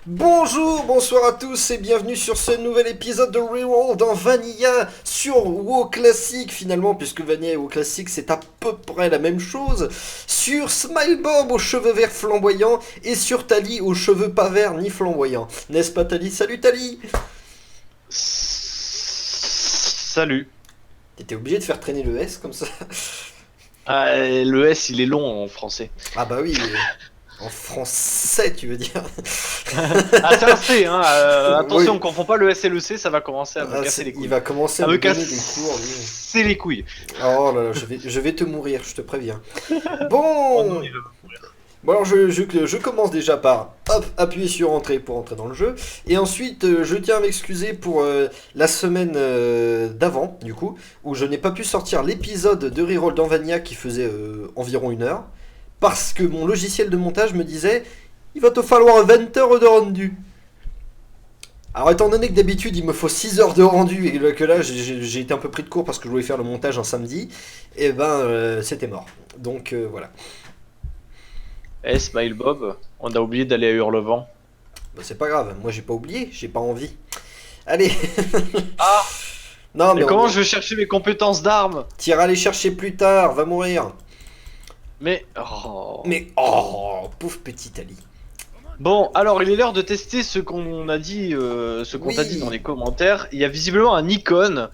Bonjour, bonsoir à tous et bienvenue sur ce nouvel épisode de Reroll dans Vanilla sur WoW Classic finalement, puisque Vanilla et WoW Classic c'est à peu près la même chose, sur Smilebob aux cheveux verts flamboyants et sur Tali aux cheveux pas verts ni flamboyants. N'est-ce pas Tali? Salut Tali! Salut. T'étais obligé de faire traîner le S comme ça? Ah, le S il est long en français. Ah bah oui, en français tu veux dire? Ah c'est un C hein, attention Oui. on confond pas le S et le C, ça va commencer à me Ah, casser les il couilles. va commencer à À me me donner des cours lui. casser les couilles. Oh là là, je vais te mourir, je te préviens. Oh non, Bon, il va mourir. bon alors je commence déjà par hop, appuyer sur entrée pour entrer dans le jeu. Et ensuite, je tiens à m'excuser pour la semaine d'avant, du coup, où je n'ai pas pu sortir l'épisode de Reroll dans Vanilla qui faisait environ 1 heure. Parce que mon logiciel de montage me disait, il va te falloir 20 heures de rendu. Alors étant donné que d'habitude il me faut 6 heures de rendu et que là j'ai été un peu pris de court parce que je voulais faire le montage un samedi, et ben c'était mort. Donc voilà. Eh Smile Bob, on a oublié d'aller à Hurlevent. Bah, c'est pas grave, moi j'ai pas oublié, j'ai pas envie. Allez. Ah. Non mais Et comment je vais chercher mes compétences d'armes? t'iras les chercher plus tard, va mourir. Mais... Oh. Mais oh, pauvre petit Ali. Bon, alors il est l'heure de tester ce qu'on a dit, ce qu'on t'a Oui. dit dans les commentaires. Il y a visiblement un icône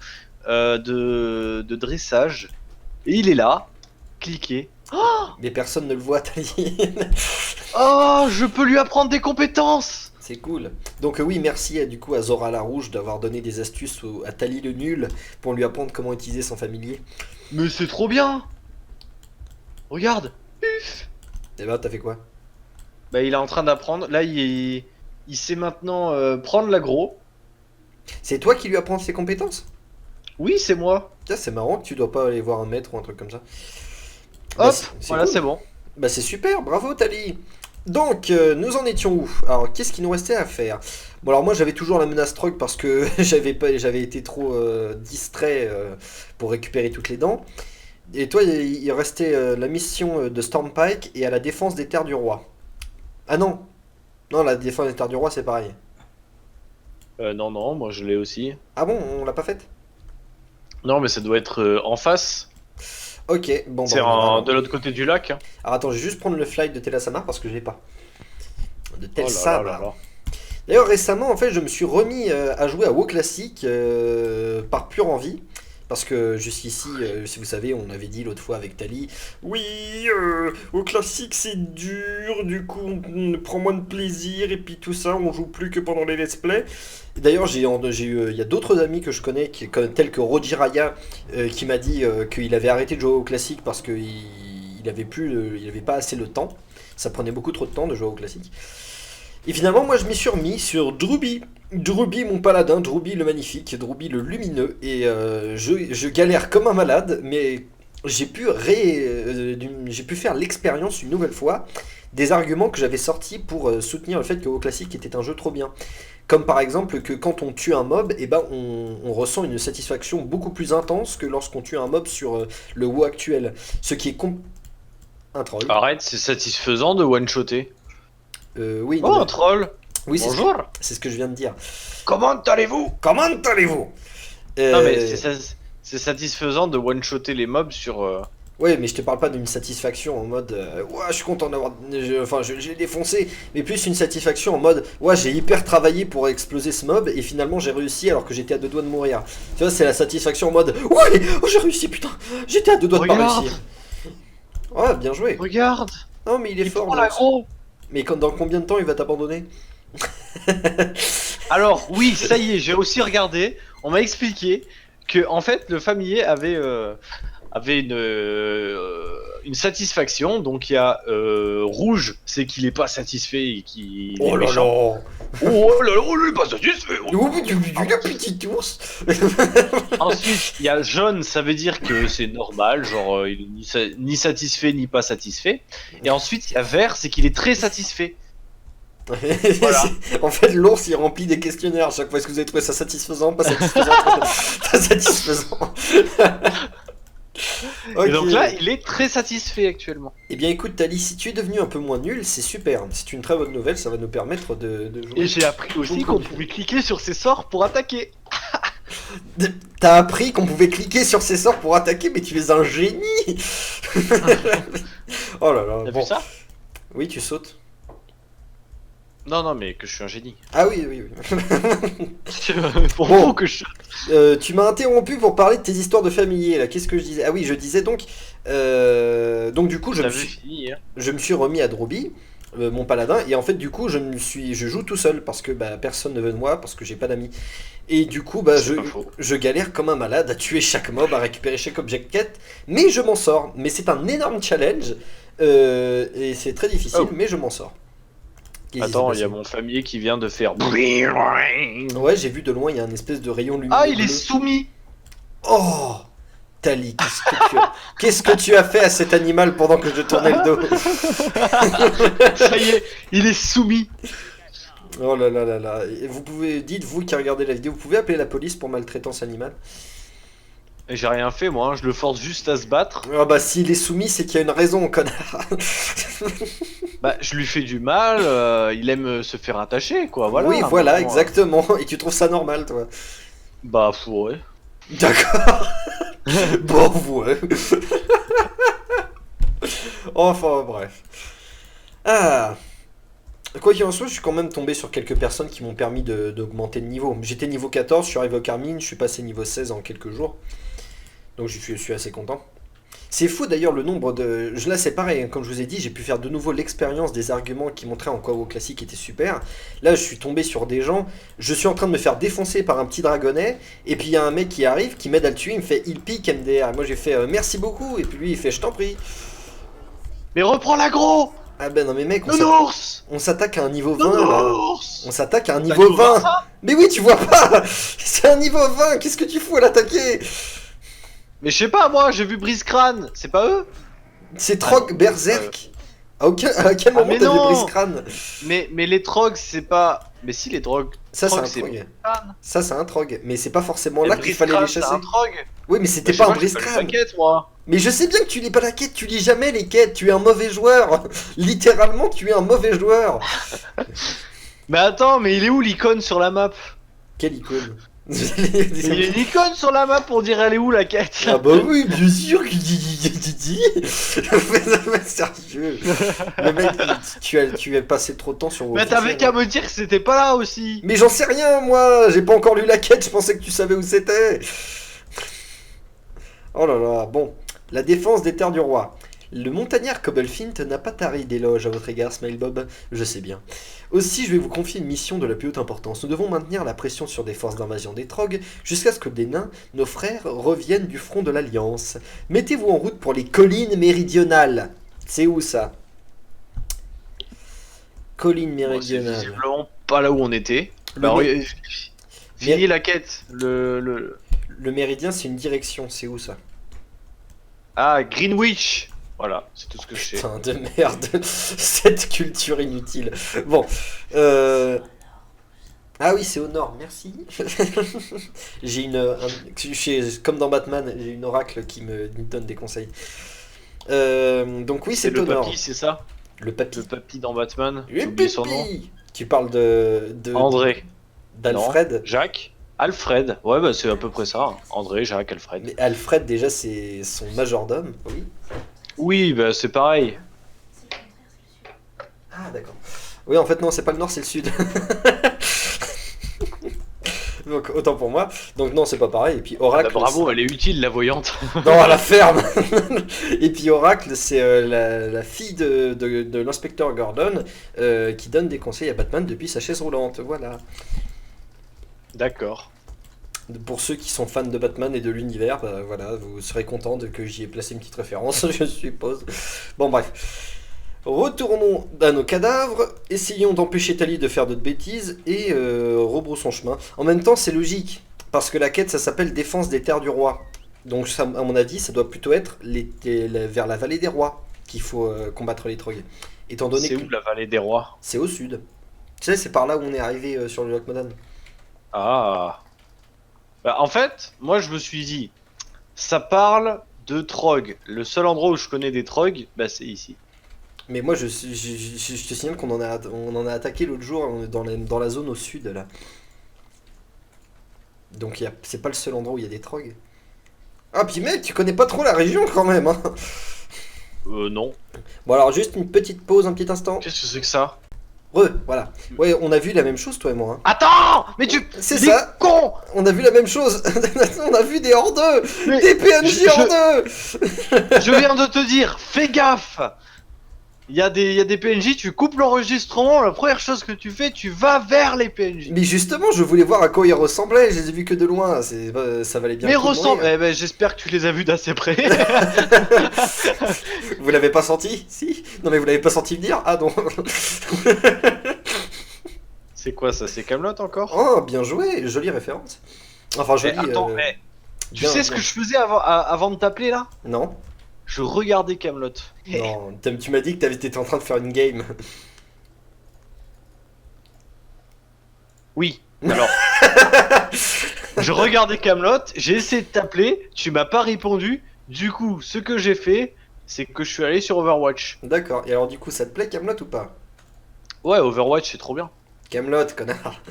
de dressage. Et il est là. Cliquez. Mais personne ne le voit, Tali. Oh, je peux lui apprendre des compétences. C'est cool. Donc oui, merci du coup à Zora la Rouge d'avoir donné des astuces à Tali le nul pour lui apprendre comment utiliser son familier. Mais c'est trop bien. Regarde. Et ben t'as fait quoi? Bah il est en train d'apprendre. Là il sait maintenant prendre l'aggro. C'est toi qui lui apprends ses compétences? Oui, c'est moi. Tiens, c'est marrant que tu dois pas aller voir un maître ou un truc comme ça. Bah, Hop, voilà, cool. c'est bon. Bah c'est super, bravo Tali. Donc, nous en étions où? Alors, qu'est-ce qu'il nous restait à faire? Bon, alors moi j'avais toujours la menace troc parce que j'avais été trop distrait pour récupérer toutes les dents. Et toi, il restait la mission de Stormpike et à la défense des terres du roi. Ah non, non, la défense des terres du roi c'est pareil. Non, non, moi je l'ai aussi. Ah bon, on l'a pas faite? Non, mais ça doit être en face. Ok, bon, bah C'est on ira alors. de l'autre côté du lac. Hein. Alors attends, je vais juste prendre le flight de Telasamar parce que je l'ai pas. De Oh là là Telsamar. là là. D'ailleurs, récemment, en fait, je me suis remis à jouer à WoW Classic par pure envie. Parce que jusqu'ici, si vous savez, on avait dit l'autre fois avec Tali, oui, WoW Classic c'est dur, du coup on prend moins de plaisir, et puis tout ça, on joue plus que pendant les let's play. Et d'ailleurs, j'ai eu, il y a d'autres amis que je connais, tels que Roger Raya, qui m'a dit qu'il avait arrêté de jouer au Classic parce qu'il avait plus, il avait pas assez le temps. Ça prenait beaucoup trop de temps de jouer au Classic. Et finalement, moi, je m'y suis remis sur Druby. Druby, mon paladin, Druby le magnifique, Druby le lumineux. Et je galère comme un malade, mais j'ai pu faire l'expérience une nouvelle fois des arguments que j'avais sortis pour soutenir le fait que WoW Classic était un jeu trop bien. Comme par exemple que quand on tue un mob, eh ben on ressent une satisfaction beaucoup plus intense que lorsqu'on tue un mob sur le WoW actuel. Ce qui est un troll. Arrête, c'est satisfaisant de one-shotter. Oui, Oh, non, un troll. oui, Bonjour. c'est ce que je viens de dire. Comment allez-vous? Comment allez-vous? Non, mais c'est satisfaisant de one-shotter les mobs sur. Ouais, mais je te parle pas d'une satisfaction en mode ouais, je suis content d'avoir. Enfin, j'ai défoncé, mais plus une satisfaction en mode ouais, j'ai hyper travaillé pour exploser ce mob et finalement j'ai réussi alors que j'étais à 2 doigts de mourir. Tu vois, c'est la satisfaction en mode ouais, oh, j'ai réussi, putain, j'étais à 2 doigts de pas Regarde. réussir. Ouais, bien joué. Regarde. Non, mais il est Il fort. prend Lance. l'aggro. Mais dans combien de temps il va t'abandonner? Alors, oui, ça y est, j'ai aussi regardé. On m'a expliqué que, en fait, le familier avait une satisfaction. Donc, il y a rouge, c'est qu'il est pas satisfait et qu'il est Oh là méchant. là. Oh là là, il est pas satisfait. Le petit ours. Ensuite, il y a jaune, ça veut dire que c'est normal, genre il est ni satisfait ni pas satisfait. Et ensuite, il y a vert, c'est qu'il est très satisfait. Voilà. En fait, l'ours il remplit des questionnaires à chaque fois. Est-ce que vous avez trouvé ça satisfaisant? Pas satisfaisant? Pas satisfaisant. Ok. Et donc là, il est très satisfait actuellement. Eh bien écoute Tali, si tu es devenu un peu moins nul, c'est super. C'est une très bonne nouvelle, ça va nous permettre de Et jouer. j'ai appris aussi qu'on pouvait cliquer sur ses sorts pour attaquer. T'as appris qu'on pouvait cliquer sur ces sorts pour attaquer, mais tu es un génie. Oh là là, T'as bon. vu ça? Oui, tu sautes. Non, non, mais que je suis un génie. Ah oui, oui, oui. Pour Bon. vous que je... Tu m'as interrompu pour parler de tes histoires de familiers, là. Qu'est-ce que je disais? Ah oui, je disais donc... donc du coup, T'avais fini, hein. je me suis remis à Droby, mon paladin, et en fait, du coup, je joue tout seul, parce que bah, personne ne veut de moi, parce que j'ai pas d'amis. Et du coup, bah, C'est pas faux. je galère comme un malade à tuer chaque mob, à récupérer chaque object quête, mais je m'en sors. Mais c'est un énorme challenge, et c'est très difficile, Oh. mais je m'en sors. Qu'est-ce qui s'est Attends, il y a passé? mon familier qui vient de faire... Ouais, j'ai vu de loin, il y a un espèce de rayon lumineux. Ah, il est bleu. soumis. Oh Tali, qu'est-ce que tu as fait à cet animal pendant que je tournais le dos? Ça y est, il est soumis. Oh là là là là. Et vous pouvez, dites-vous qui regardez la vidéo, vous pouvez appeler la police pour maltraitance animale? Et j'ai rien fait, moi, hein. Je le force juste à se battre. Ah bah s'il est soumis, c'est qu'il y a une raison, connard. Bah, je lui fais du mal, il aime se faire attacher, quoi, voilà. Oui, voilà, Maintenant, exactement. Et tu trouves ça normal, toi? Bah, ouais. D'accord. Bon, ouais. Enfin, bref. Ah. Quoi qu'il en soit, je suis quand même tombé sur quelques personnes qui m'ont permis d'augmenter de niveau. J'étais niveau 14, je suis arrivé au Carmine, je suis passé niveau 16 en quelques jours. Donc je suis assez content. C'est fou d'ailleurs le nombre de... Là c'est pareil, hein, comme je vous ai dit, j'ai pu faire de nouveau l'expérience des arguments qui montraient en quoi WoW Classic était super. Là je suis tombé sur des gens, je suis en train de me faire défoncer par un petit dragonnet, et puis il y a un mec qui arrive, qui m'aide à le tuer, il me fait il pique MDR. Et moi j'ai fait merci beaucoup, et puis lui il fait je t'en prie. Mais reprends l'agro. Ah ben non mais mec, Nounours. on s'attaque à un niveau 20 là. Nounours. On s'attaque à un T'as niveau niveau 20, 20. ça? Mais oui tu vois pas. C'est un niveau 20, qu'est-ce que tu fous à l'attaquer? Mais je sais pas, moi, j'ai vu Brise Crâne, c'est pas eux? C'est Trog Berserk. À quel Ah, moment mais t'as vu non. Brise Crâne? Mais les trogs, c'est pas... Mais si, les trogs... Ça c'est Trog, un c'est Trog. Brise Crâne. Ça c'est un Trog. Mais c'est pas forcément Et là qu'il Brise fallait les Crâne, c'est chasser. un trog. Oui mais c'était Bah, pas un je sais Brise j'ai pas lu Crâne. la quête, moi. Mais je sais bien que tu lis pas la quête, tu lis jamais les quêtes, tu es un mauvais joueur. Littéralement tu es un mauvais joueur. Mais attends, mais il est où l'icône sur la map? Quelle icône. Il y a une icône sur la map pour dire elle est où la quête. Ah bah oui, bien sûr qu'il dit. Mais sérieux. Le mec, tu as passé trop de temps sur... Mais t'avais qu'à me dire que c'était pas là aussi. Mais j'en sais rien, moi. J'ai pas encore lu la quête, je pensais que tu savais où c'était. Oh là là, bon. La défense des terres du roi. Le montagnard Cobblefint n'a pas tari d'éloges à votre égard, Smilebob, je sais bien. Aussi, je vais vous confier une mission de la plus haute importance. Nous devons maintenir la pression sur des forces d'invasion des Trogs jusqu'à ce que des nains, nos frères, reviennent du front de l'Alliance. Mettez-vous en route pour les collines méridionales. C'est où ça? Collines Bon, c'est méridionales. visiblement pas là où on était. Le Alors, mé- fini la quête. Le... Le méridien, c'est une direction, c'est où ça? Ah, Greenwich. Voilà, c'est tout ce que je sais. Putain de merde, cette culture inutile. Bon, ah oui, c'est au nord, merci. J'ai comme dans Batman, j'ai une oracle qui me donne des conseils. Donc oui, C'est c'est le au nord. papy, c'est ça? Le papy. Le papy dans Batman. Le J'ai oublié son nom. papy. Tu parles André. d'Alfred. Non, Jacques. Alfred. Ouais, bah c'est à peu près ça. André, Jacques, Alfred. Mais Alfred, déjà, c'est son majordome. Oui. Oui, bah c'est pareil. Ah, d'accord. Oui, en fait, non, c'est pas le nord, c'est le sud. Donc, autant pour moi. Donc, non, c'est pas pareil. Et puis, Ah, Oracle. bah, bravo, elle est utile, la voyante. Non, à la ferme. Et puis Oracle, c'est la fille de l'inspecteur Gordon qui donne des conseils à Batman depuis sa chaise roulante. Voilà. D'accord. Pour ceux qui sont fans de Batman et de l'univers, bah, voilà, vous serez contents que j'y ai placé une petite référence, je suppose. Bon, bref. Retournons à nos cadavres, essayons d'empêcher Tali de faire d'autres bêtises et rebroussons chemin. En même temps, c'est logique, parce que la quête, ça s'appelle Défense des terres du roi. Donc, ça, à mon avis, ça doit plutôt être vers la vallée des rois qu'il faut combattre les Trogs. Étant donné C'est que où la vallée des rois? c'est au sud. Tu sais, c'est par là où on est arrivé sur le lac Modan. Ah. Bah, en fait, moi je me suis dit, ça parle de Trog. Le seul endroit où je connais des Trog, bah c'est ici. Mais moi, je te signale on en a attaqué l'autre jour dans la zone au sud, là. Donc, c'est pas le seul endroit où il y a des trogs. Ah, puis mec, tu connais pas trop la région quand même, hein. Non. Bon, alors, juste une petite pause, un petit instant. Qu'est-ce que c'est que ça? Voilà. Ouais, on a vu la même chose, toi et moi, hein. Attends! Mais tu... C'est il est ça. con! On a vu la même chose. On a vu des hors deux. Mais Des PNJ hors deux. je viens de te dire, fais gaffe! Il y a des PNJ, tu coupes l'enregistrement, la première chose que tu fais, tu vas vers les PNJ. Mais justement, je voulais voir à quoi ils ressemblaient. Je les ai vus que de loin. Ça valait bien Mais le coup de ressemble... mourir. Eh ben, j'espère que tu les as vus d'assez près. Vous l'avez pas senti? Si? Non, mais vous l'avez pas senti venir? Ah non. C'est quoi ça? C'est Camelot encore? Oh, bien joué. Jolie référence. Enfin, jolie. Attends, mais tu bien, sais ce bien. que je faisais avant de t'appeler là? Non. Je regardais Camelot. Non, tu m'as dit que t'étais en train de faire une game. Oui, alors. Je regardais Camelot, j'ai essayé de t'appeler, tu m'as pas répondu. Du coup, ce que j'ai fait, c'est que je suis allé sur Overwatch. D'accord. Et alors, du coup, ça te plaît, Camelot ou pas? Ouais, Overwatch, c'est trop bien. Camelot, connard.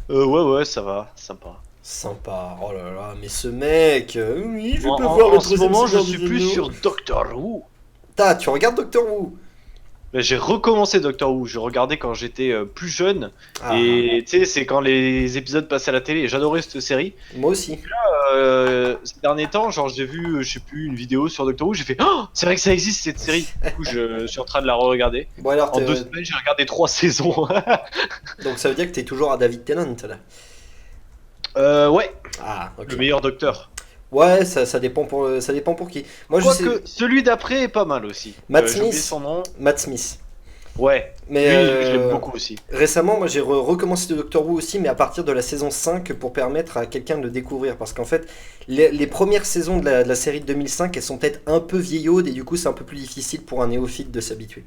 Ouais, ça va, sympa. Sympa. Oh là là, mais ce mec. Oui, je En, peux en- voir le en ce troisième moment, je Seigneur suis des plus Anneaux. sur Doctor Who. Tu regardes Doctor Who? Ben, j'ai recommencé Doctor Who, je regardais quand j'étais plus jeune. Ah, Et tu sais, c'est quand les épisodes passaient à la télé, et j'adorais cette série. moi aussi. Ces derniers temps, genre j'ai vu, je sais plus, une vidéo sur Doctor Who, j'ai fait oh, c'est vrai que ça existe cette série. Du coup, je suis en train de la re-regarder. Bon, alors, En 2 semaines, j'ai regardé 3 saisons. donc ça veut dire que t'es toujours à David Tennant, là. Ouais, Ah, ok. le meilleur docteur. Ouais, ça dépend ça dépend pour qui. Moi, je sais. Quoique, celui d'après est pas mal aussi. Matt J'ai oublié Smith. son nom. Matt Smith. Ouais, Mais lui, je l'aime beaucoup aussi. récemment, moi j'ai recommencé de Doctor Who aussi, mais à partir de la saison 5 pour permettre à quelqu'un de le découvrir. Parce qu'en fait, les premières saisons de la série de 2005, elles sont peut-être un peu vieillaudes et du coup c'est un peu plus difficile pour un néophyte de s'habituer.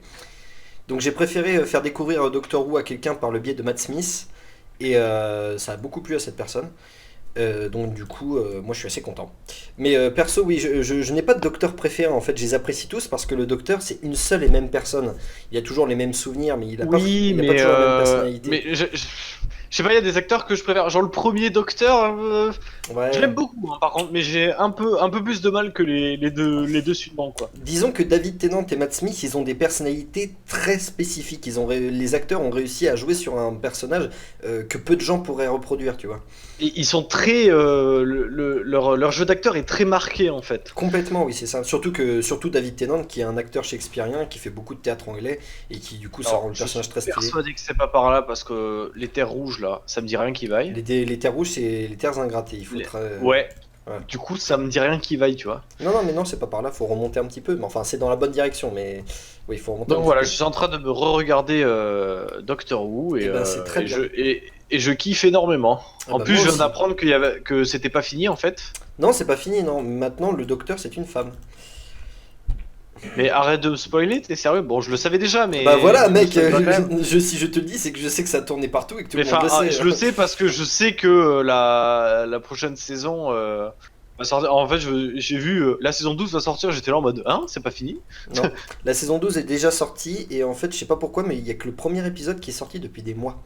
Donc j'ai préféré faire découvrir Doctor Who à quelqu'un par le biais de Matt Smith et ça a beaucoup plu à cette personne. Donc du coup, moi je suis assez content. Mais perso, oui, je n'ai pas de docteur préféré en fait, je les apprécie tous parce que le docteur c'est une seule et même personne. Il a toujours les mêmes souvenirs, mais il a Oui, il a mais, pas toujours la même personnalité. mais je sais pas, il y a des acteurs que je préfère. Genre le premier docteur, Ouais. je l'aime beaucoup hein, par contre, mais j'ai un peu plus de mal que les deux suivants quoi. Disons que David Tennant et Matt Smith, ils ont des personnalités très spécifiques. Les acteurs ont réussi à jouer sur un personnage que peu de gens pourraient reproduire, tu vois. Et ils sont très. Leur jeu d'acteur est très marqué en fait. Complètement, oui, c'est ça. Surtout David Tennant, qui est un acteur shakespearien, qui fait beaucoup de théâtre anglais, et qui du coup ça rend le Je personnage suis très stylé. persuadé que c'est pas par là parce que les terres rouges là, ça me dit rien qui vaille. Les terres rouges, c'est les terres ingrattées. Il faut Ouais. Ouais. Du coup, ça me dit rien qui vaille, tu vois. Non, mais non, c'est pas par là, faut remonter un petit peu. Mais enfin, c'est dans la bonne direction, mais oui, il faut remonter un Donc petit voilà, peu. je suis en train de me re-regarder Doctor Who Eh ben, c'est très bien. et je kiffe énormément. Ah En bah, plus, moi je viens aussi. d'apprendre que c'était pas fini en fait. Non, c'est pas fini, non. Maintenant, le docteur, c'est une femme. Mais arrête de me spoiler, t'es sérieux? Bon, je le savais déjà, mais. Bah voilà, mec, je le spoil pas quand même. si je te le dis, c'est que je sais que ça tournait partout et que tout Mais le monde le enfin, sait. je le sais parce que je sais que la prochaine saison va sortir. En fait, j'ai vu la saison 12 va sortir, j'étais là en mode hein, c'est pas fini? Non, la saison 12 est déjà sortie et en fait, je sais pas pourquoi, mais il y a que le premier épisode qui est sorti depuis des mois.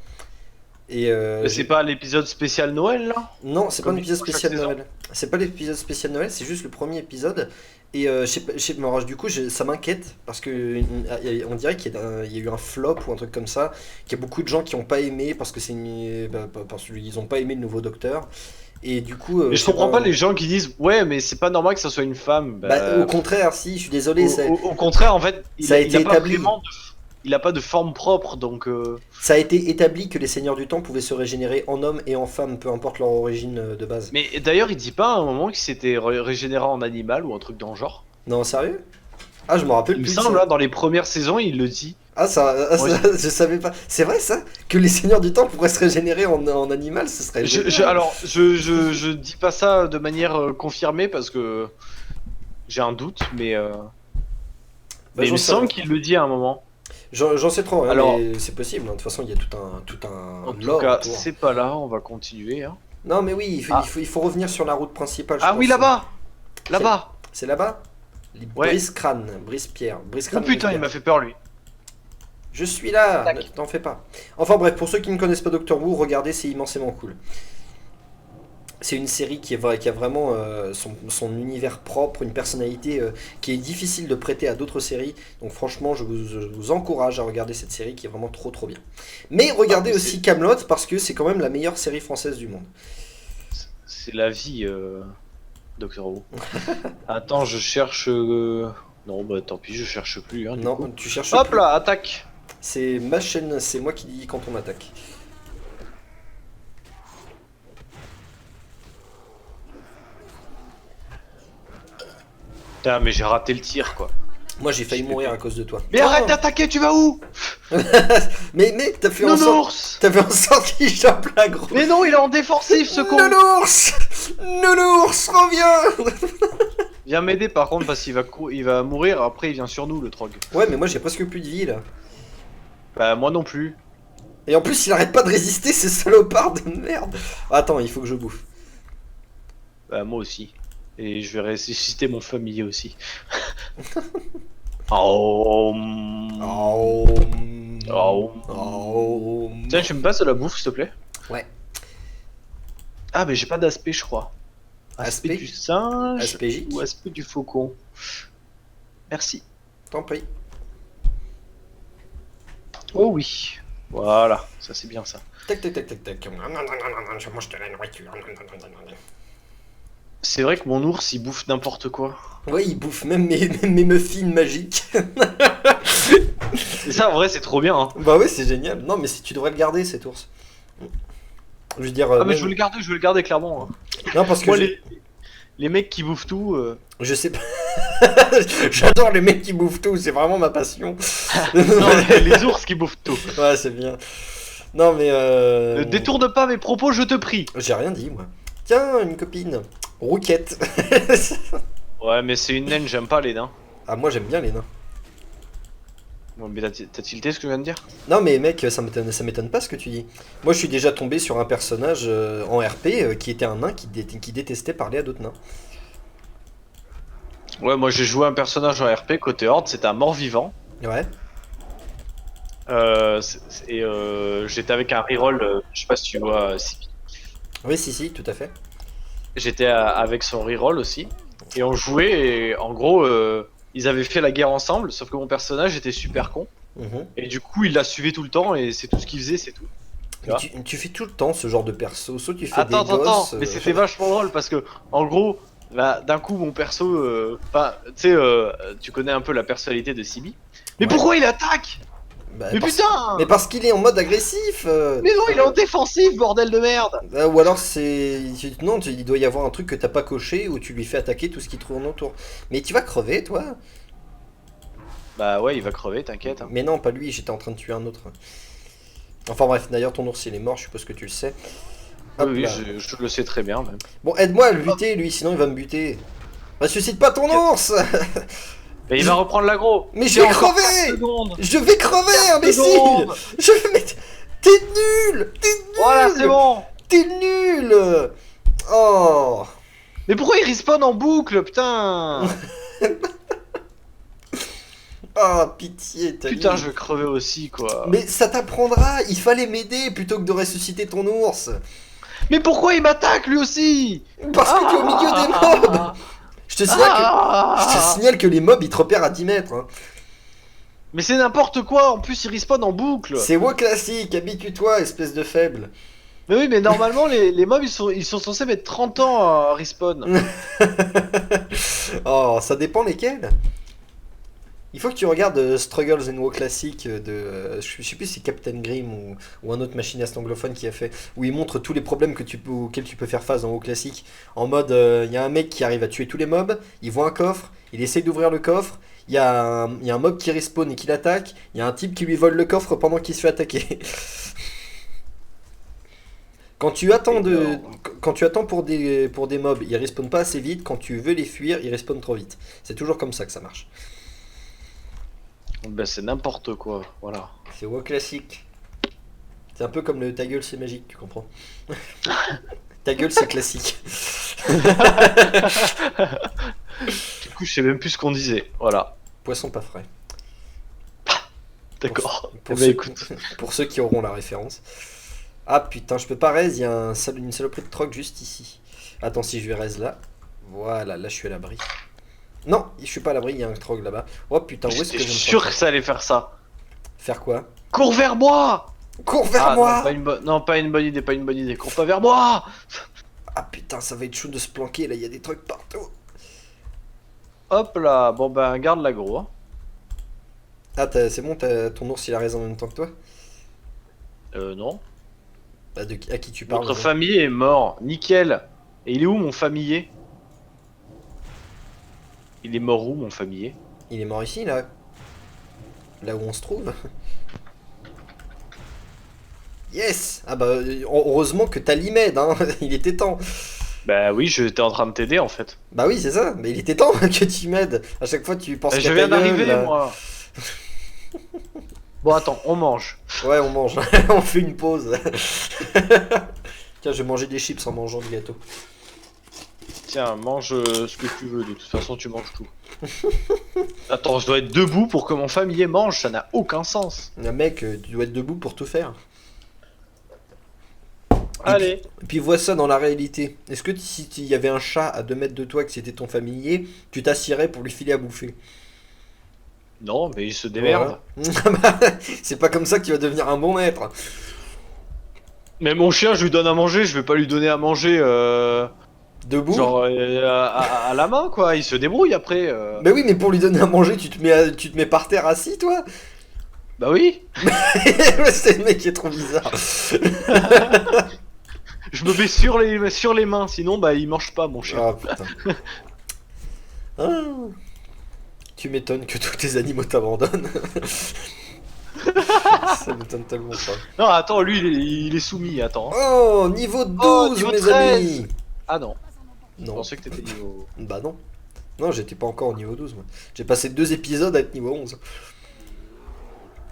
Et Mais c'est pas l'épisode spécial Noël là? non, c'est pas un Comme épisode chaque spécial saison. Noël. C'est pas l'épisode spécial Noël, c'est juste le premier épisode. Et alors, du coup, ça m'inquiète parce que on dirait il y a eu un flop ou un truc comme ça, qu'il y a beaucoup de gens qui ont pas aimé parce que parce qu'ils ont pas aimé le nouveau Docteur. Et du coup, Mais je comprends pas les gens qui disent ouais, mais c'est pas normal que ça soit une femme. Au contraire, si, je suis désolé, Au contraire, en fait, ça a été établi. Il a pas de forme propre, donc. Ça a été établi que les Seigneurs du Temps pouvaient se régénérer en hommes et en femmes, peu importe leur origine de base. Mais d'ailleurs, il dit pas à un moment qu'il s'était régénéré en animal ou un truc dans le genre. Non, sérieux? Ah, je me rappelle Il me plus de semble, ça. là, dans les premières saisons, il le dit. Ouais. Je savais pas. C'est vrai ça? Que les Seigneurs du Temps pourraient se régénérer en animal, ce serait génial. Alors, je dis pas ça de manière confirmée parce que j'ai un doute, mais Bah, il j'en me sais semble rien. qu'il le dit à un moment. J'en sais trop, hein, Alors- mais c'est possible, hein. De toute façon, il y a tout un En tout lore cas, autour. c'est pas là, on va continuer. Hein. Non, mais oui, Ah. il faut revenir sur la route principale. Je Ah pense. oui, là-bas. Là-bas. C'est là-bas? Ouais. Brise-crâne, brise-pierre, Oh brise-crâne. putain, il m'a fait peur lui. Je suis là, Tac. ne t'en fais pas. Enfin bref, pour ceux qui ne connaissent pas Doctor Who, regardez, c'est immensément cool. C'est une série qui a vraiment son univers propre, une personnalité qui est difficile de prêter à d'autres séries. Donc franchement, je vous encourage à regarder cette série qui est vraiment trop trop bien. Mais regardez Ah, mais aussi Kaamelott parce que c'est quand même la meilleure série française du monde. C'est la vie, Doctor Who. Attends, je cherche. Non, bah tant pis, je cherche plus. Hein, du coup. Non, tu cherches Hop plus. là, attaque. C'est ma chaîne, c'est moi qui dis quand on m'attaque. Putain, mais j'ai raté le tir quoi. Moi j'ai failli mourir à cause de toi. Mais arrête d'attaquer, tu vas où? Mais mec, t'as fait en sorte, Nounours. t'as fait en sorte qu'il chope la grosse. Mais non, il est en défensif ce con. Nounours, Nounours, reviens. Viens m'aider par contre parce qu'il va, il va mourir, après il vient sur nous le trog. Ouais, mais moi j'ai presque plus de vie là. Bah moi non plus. Et en plus, il arrête pas de résister, ces salopards de merde. Attends, il faut que je bouffe. Bah moi aussi. Et je vais ressusciter mon familier aussi. Oh. Oh. Oh. Oh. Tiens, tu me passes de la bouffe s'il te plaît? Ouais. Ah mais j'ai pas d'aspect je crois. Aspect Aspect du singe Aspégique. ou aspect du faucon. Merci. T'en prie. Oh oui. Voilà, ça c'est bien ça. Tac, tac, tac, tac, tac. Je mange de la nourriture. C'est vrai que mon ours il bouffe n'importe quoi. Ouais, il bouffe même mes muffins magiques. Et ça en vrai c'est trop bien hein. Bah ouais, c'est génial. Non, mais si tu devrais le garder, cet ours. Je veux dire. Ah mais même- je veux le garder clairement. Hein. Non, parce que Moi je... les mecs qui bouffent tout. je sais pas. J'adore les mecs qui bouffent tout, c'est vraiment ma passion. Non, les ours qui bouffent tout. Ouais, c'est bien. Non, mais. Ne détourne pas mes propos, je te prie. J'ai rien dit, moi. Tiens, une copine. Rouquette. Ouais, mais c'est une naine, j'aime pas les nains. Ah, moi j'aime bien les nains. Bon, mais t'as tilté ce que je viens de dire? Non, mais mec, ça m'étonne pas ce que tu dis. Moi, je suis déjà tombé sur un personnage en RP qui était un nain qui détestait parler à d'autres nains. Ouais, moi j'ai joué un personnage en RP côté Horde, c'était un mort-vivant. Ouais. J'étais avec un reroll, je sais pas si tu vois, Sibi. Oui, si, tout à fait. J'étais avec son reroll aussi. Et on jouait, et en gros, ils avaient fait la guerre ensemble, sauf que mon personnage était super con. Mhm. Et du coup, il la suivait tout le temps, et c'est tout ce qu'il faisait, c'est tout. Mais tu fais tout le temps ce genre de perso. Soit tu fais Attends, des gosses. mais c'était vachement drôle parce que, en gros, là, d'un coup, mon perso, enfin, tu sais, tu connais un peu la personnalité de Sibi. Mais Ouais. pourquoi il attaque? Bah, Mais putain! Mais parce qu'il est en mode agressif. Mais non, il est en défensif, bordel de merde! Ou alors c'est... Non, il doit y avoir un truc que t'as pas coché où tu lui fais attaquer tout ce qui tourne autour. Mais tu vas crever, toi. Bah ouais, il va crever, t'inquiète. Hein. Mais non, pas lui, j'étais en train de tuer un autre. Enfin bref, d'ailleurs ton ours il est mort, je suppose que tu le sais. Hop Oui, là. je le sais très bien même. Bon, aide-moi à le buter, lui, sinon il va me buter. Ressuscite pas ton ours. Mais il va reprendre l'aggro! Mais je J'ai vais encore crever. 4 secondes! Je vais crever, imbécile. secondes. Je vais mettre... T'es nul. T'es nul. Voilà, c'est bon! T'es nul. Oh. Mais pourquoi il respawn en boucle, putain? Oh, pitié, t'as Putain, mis- je vais crever aussi, quoi. Mais ça t'apprendra, il fallait m'aider plutôt que de ressusciter ton ours. Mais pourquoi il m'attaque lui aussi? Parce que t'es au milieu des mobs. Je te signale que les mobs ils te repèrent à 10 mètres. Hein. Mais c'est n'importe quoi, en plus il respawn en boucle. C'est WoW classique, habitue-toi, espèce de faible. Mais oui, mais normalement les mobs ils sont censés mettre 30 ans à respawn. Oh, ça dépend lesquels. Il faut que tu regardes Struggles and WoW classique de. Je sais plus si c'est Captain Grimm ou un autre machiniste anglophone qui a fait. Où il montre tous les problèmes auxquels tu peux faire face dans WoW classique. En mode, il y a un mec qui arrive à tuer tous les mobs, il voit un coffre, il essaye d'ouvrir le coffre, il y a un mob qui respawn et qui l'attaque, il y a un type qui lui vole le coffre pendant qu'il se fait attaquer. Quand tu attends pour des mobs, ils respawnent pas assez vite. Quand tu veux les fuir, ils respawnent trop vite. C'est toujours comme ça que ça marche. Bah c'est n'importe quoi, voilà. C'est WoW classique. C'est un peu comme le ta gueule c'est magique, tu comprends? Ta gueule, c'est classique. Du coup, je sais même plus ce qu'on disait. Voilà. Poisson pas frais. D'accord. Pour, Eh ben, ceux, écoute. pour ceux qui auront la référence. Ah putain, je peux pas raise, il y a une saloperie de troc juste ici. Attends, si je vais raise là. Voilà, là je suis à l'abri. Non, je suis pas à l'abri, il y a un troc là-bas. Oh putain, où est-ce que J'étais je me sûr trompe? que ça allait faire ça. Faire quoi? Cours vers moi! Cours vers Ah moi! non, pas une bonne idée, pas une bonne idée. Cours pas vers moi! Ah putain, ça va être chaud de se planquer là, il y a des trucs partout. Hop là. Bon ben, garde l'agro. Hein. Ah, c'est bon, ton ours il a raise en même temps que toi? Non. Bah, à qui tu parles? Votre là famille est mort. Nickel. Et il est où mon familier? Il est mort où mon familier? Il est mort ici là. Là où on se trouve. Yes! Ah bah, heureusement que t'as l'IMED, hein. Il était temps. Bah oui, j'étais en train de t'aider en fait. Bah oui, c'est ça, mais il était temps que tu m'aides. À chaque fois, tu penses qu'à Je ta viens gueule, d'arriver là. moi. Bon attends, on mange. Ouais, on mange. On fait une pause. Tiens, je vais manger des chips en mangeant du gâteau. Tiens, mange ce que tu veux, de toute façon tu manges tout. Attends, je dois être debout pour que mon familier mange, ça n'a aucun sens. Un mec, tu dois être debout pour tout faire. Allez. Et puis vois ça dans la réalité. Est-ce que si il y avait un chat à 2 mètres de toi, que c'était ton familier, tu t'assierais pour lui filer à bouffer? Non, mais il se démerde. Voilà. C'est pas comme ça que tu vas devenir un bon maître. Mais mon chien, je lui donne à manger, je vais pas lui donner à manger Debout? genre à la main quoi, il se débrouille après. Bah oui, mais pour lui donner à manger, tu te mets par terre assis, toi? Bah oui, C'est le mec qui est trop bizarre. je me mets sur les mains, sinon bah il mange pas mon chien. Ah putain. Ah. Tu m'étonnes que tous tes animaux t'abandonnent. Ça m'étonne tellement pas. Non, attends, lui il est soumis, attends. Oh, niveau 12, Oh, niveau mes 13. amis. Ah non, je Non, pensais que t'étais niveau... bah non. Non, j'étais pas encore au niveau 12, moi. J'ai passé 2 épisodes à être niveau 11.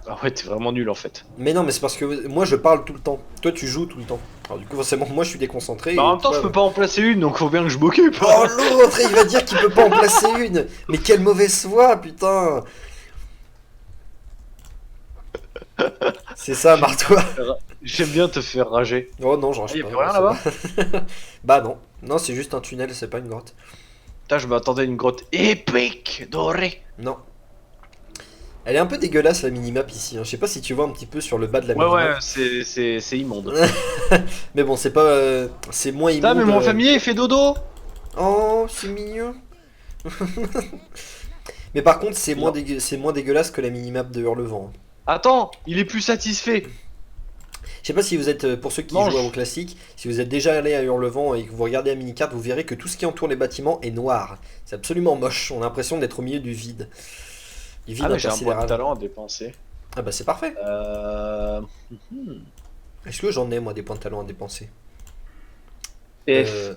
Ah ouais, t'es vraiment nul en fait. Mais non, mais c'est parce que moi je parle tout le temps. Toi tu joues tout le temps. Alors du coup forcément moi je suis déconcentré. Bah, et en même temps, toi, je peux pas en placer une, donc faut bien que je m'occupe. Oh l'autre, il va dire qu'il peut pas en placer une. Mais quelle mauvaise foi, putain. C'est ça, marre-toi. J'aime bien te faire rager. Oh non, j'en Ah, y a pas. plus rien c'est là-bas bon. Bah non. Non, c'est juste un tunnel, c'est pas une grotte. Putain, je m'attendais à une grotte épique, dorée. Non. Elle est un peu dégueulasse la minimap ici. Hein. Je sais pas si tu vois un petit peu sur le bas de la Ouais, minimap. ouais, c'est immonde. Mais bon, c'est pas. C'est moins Putain, immonde. mais mon familier il fait dodo. Oh, c'est mignon. Mais par contre, c'est moins, Non. c'est moins dégueulasse que la minimap de Hurlevent. Hein. Attends, il est plus satisfait. Je sais pas si vous êtes, pour ceux qui Mange. jouent au classique, si vous êtes déjà allé à Hurlevent et que vous regardez la minicarte, vous verrez que tout ce qui entoure les bâtiments est noir. C'est absolument moche. On a l'impression d'être au milieu du vide. Du vide Ah, mais j'ai un point de intersidéral. talent à dépenser. Ah bah c'est parfait. Hmm. Est-ce que j'en ai moi des points de talent à dépenser? F.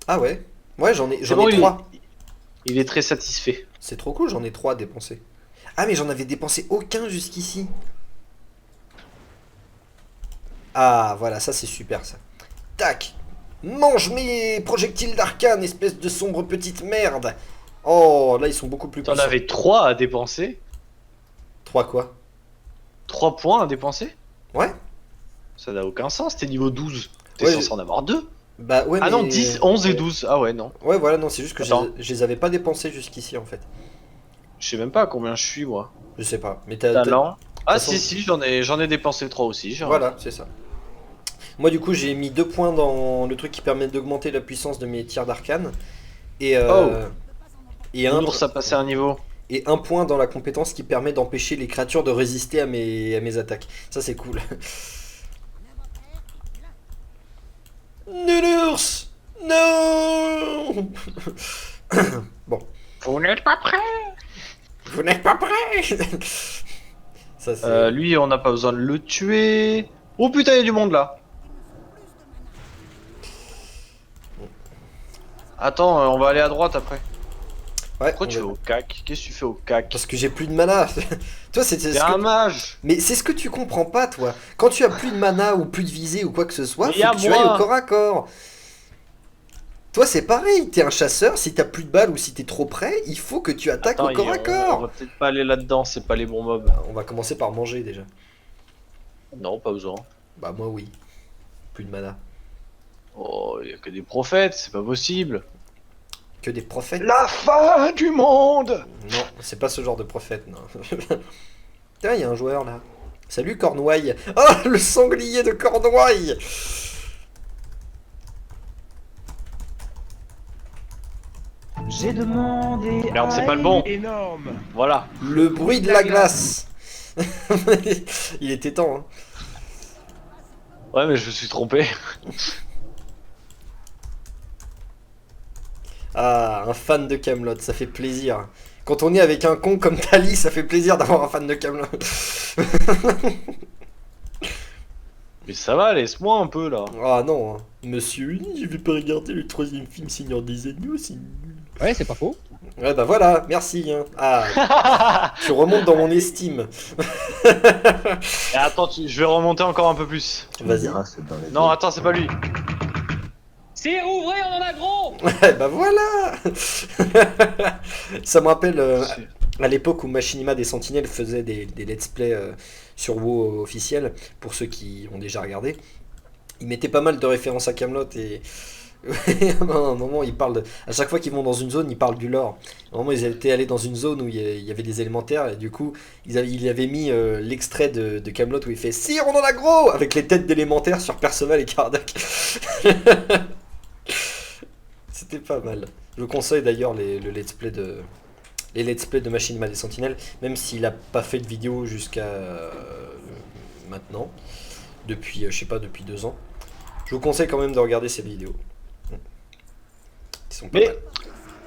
Ah ouais. Ouais, j'en C'est ai bon, 3. il est très satisfait. C'est trop cool, j'en ai 3 à dépenser. Ah mais j'en avais dépensé aucun jusqu'ici. Ah voilà, ça c'est super ça. Tac. Mange mes projectiles d'arcane, espèce de sombre petite merde. Oh, là ils sont beaucoup plus T'en puissants. avais 3 à dépenser? 3 quoi? 3 points à dépenser? Ouais. Ça n'a aucun sens, t'es niveau 12. T'es Ouais, censé en avoir 2. Bah ouais Ah mais... non, 10, 11 et 12. Ah ouais, non. Ouais voilà, non, c'est juste que Attends. je les avais pas dépensés jusqu'ici en fait. Je sais même pas à combien je suis, moi. Je sais pas. Mais t'as... Talent. Ah façon- si, si, j'en ai dépensé 3 aussi. Voilà, c'est ça. Moi du coup j'ai mis 2 points dans le truc qui permet d'augmenter la puissance de mes tirs d'arcane. Et, et, un, Ours a passé un niveau. et 1 point dans la compétence qui permet d'empêcher les créatures de résister à mes attaques. Ça c'est cool. Nounours! Non! Bon. Vous n'êtes pas prêt. Vous n'êtes pas prêts! Ça c'est... Lui, on n'a pas besoin de le tuer. Oh putain, il y a du monde là. Attends, on va aller à droite après. Ouais, Pourquoi tu vas au cac? Qu'est-ce que tu fais au cac? parce que j'ai plus de mana. Toi, c'est T'es ce un que... mage! Mais c'est ce que tu comprends pas, toi. Quand tu as plus de mana ou plus de visée ou quoi que ce soit, Mais faut y'a que tu ailles au moi! corps à corps. Toi, c'est pareil. T'es un chasseur. Si t'as plus de balles ou si t'es trop près, il faut que tu attaques Attends, au corps à on corps. va peut-être pas aller là-dedans, c'est pas les bons mobs. On va commencer par manger déjà. Non, pas besoin. Bah moi oui. Plus de mana. Oh, y a que des prophètes, c'est pas possible. Que des prophètes? La fin du monde! Non, c'est pas ce genre de prophète, non. Tiens, il y a un joueur là. Salut Cornouaille. Oh, le sanglier de Cornouaille. J'ai demandé. Merde, c'est pas le bon. Énorme. Voilà. Le bruit de la glace. Il était temps, hein. Ouais, mais je me suis trompé. Ah, un fan de Camelot, ça fait plaisir. Quand on est avec un con comme Tali, ça fait plaisir d'avoir un fan de Camelot. Mais ça va, laisse-moi un peu là. Ah non, hein. Monsieur Uni, je vais pas regarder le troisième film Seigneur des Agneaux, c'est nul. Ouais, c'est pas faux. Ouais, bah voilà, merci. Hein. Ah, tu remontes dans mon estime. Et attends, je vais remonter encore un peu plus. Vas-y. Non, attends, c'est pas lui. C'est ouvré, on en a gros. Ouais, bah voilà. Ça me rappelle à l'époque où Machinima des Sentinelles faisait des let's play sur WoW officiel, pour ceux qui ont déjà regardé. Ils mettaient pas mal de références à Camelot et à un moment ils parlent à chaque fois qu'ils vont dans une zone ils parlent du lore. À un moment ils étaient allés dans une zone où il y avait des élémentaires et du coup il avait mis l'extrait de Camelot où il fait Sire on en a gros avec les têtes d'élémentaires sur Perceval et Kardec. C'était pas mal. Je vous conseille d'ailleurs les let's play de Machinima des Sentinelles, même s'il a pas fait de vidéo jusqu'à maintenant, depuis je sais pas depuis 2 ans. Je vous conseille quand même de regarder ces vidéos. Ils sont pas Mais mal.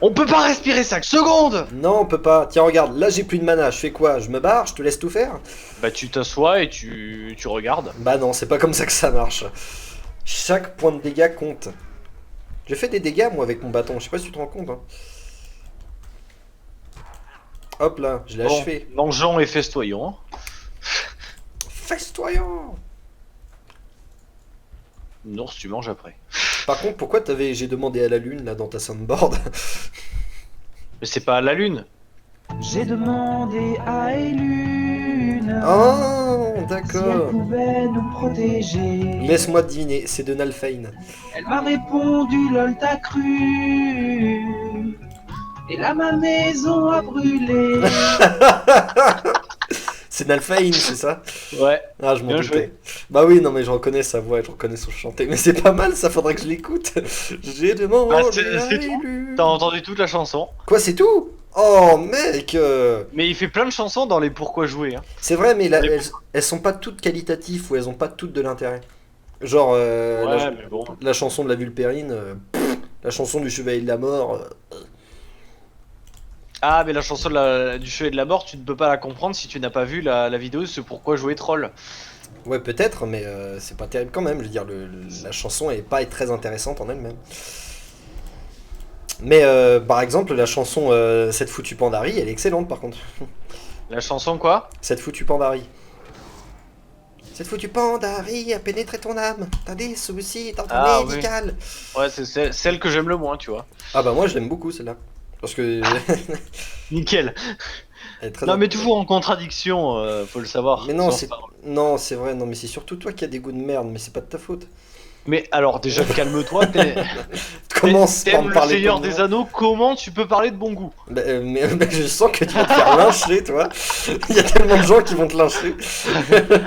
on peut pas respirer 5 secondes! Non, on peut pas. Tiens, regarde, là j'ai plus de mana. Je fais quoi? Je me barre? Je te laisse tout faire? Bah tu t'assois et tu regardes. Bah non, c'est pas comme ça que ça marche. Chaque point de dégâts compte. J'ai fait des dégâts moi avec mon bâton. Je sais pas si tu te rends compte. Hein. Hop là, je l'ai Bon, achevé. mangeons et festoyons. Festoyant. Non, si tu manges après. Par contre, pourquoi j'ai demandé à la lune là dans ta soundboard? Mais c'est pas à la lune. J'ai demandé à Elune Oh, si elle d'accord. pouvait nous protéger. Laisse-moi deviner, c'est de Nalfheim. Elle m'a répondu lol t'as cru. Et là ma maison a brûlé. C'est Nalfheim, c'est ça? Ouais. Ah, je m'en Bien doutais. joué. Bah oui, non, mais je reconnais sa voix, je reconnais son chanté. Mais c'est pas mal, ça faudrait que je l'écoute. J'ai demandé. Bah, à c'est tout. l'élu. T'as entendu toute la chanson. Quoi, c'est tout? Oh, mec Mais il fait plein de chansons dans les pourquoi jouer. Hein. C'est vrai, mais là, Mais- elles sont pas toutes qualitatives ou elles ont pas toutes de l'intérêt. Genre, Ouais, mais bon. la chanson de la Vulpérine, la chanson du Chevalier de la Mort. Ah, mais la chanson du Chevalier de la Mort, tu ne peux pas la comprendre si tu n'as pas vu la vidéo sur pourquoi jouer troll. Ouais, peut-être, mais c'est pas terrible quand même. Je veux dire, la chanson est pas très intéressante en elle-même. Mais par exemple, la chanson Cette foutue Pandari, elle est excellente par contre. La chanson quoi? Cette foutue Pandari. Cette foutue Pandari a pénétré ton âme. T'as des soucis dans ton Ah, oui. médical. Ouais, c'est celle que j'aime le moins, tu vois. Ah bah moi je l'aime beaucoup celle-là. Parce que Nickel. elle est très Non, mais toujours en contradiction, faut le savoir. Mais non, Sans c'est parole. non, c'est vrai, non mais c'est surtout toi qui as des goûts de merde, mais c'est pas de ta faute. Mais alors, déjà, calme-toi, Commence par t'aimes me le parler Seigneur comme des moi. Anneaux, comment tu peux parler de bon goût? Mais je sens que tu vas te faire lyncher, toi. Il y a tellement de gens qui vont te lyncher.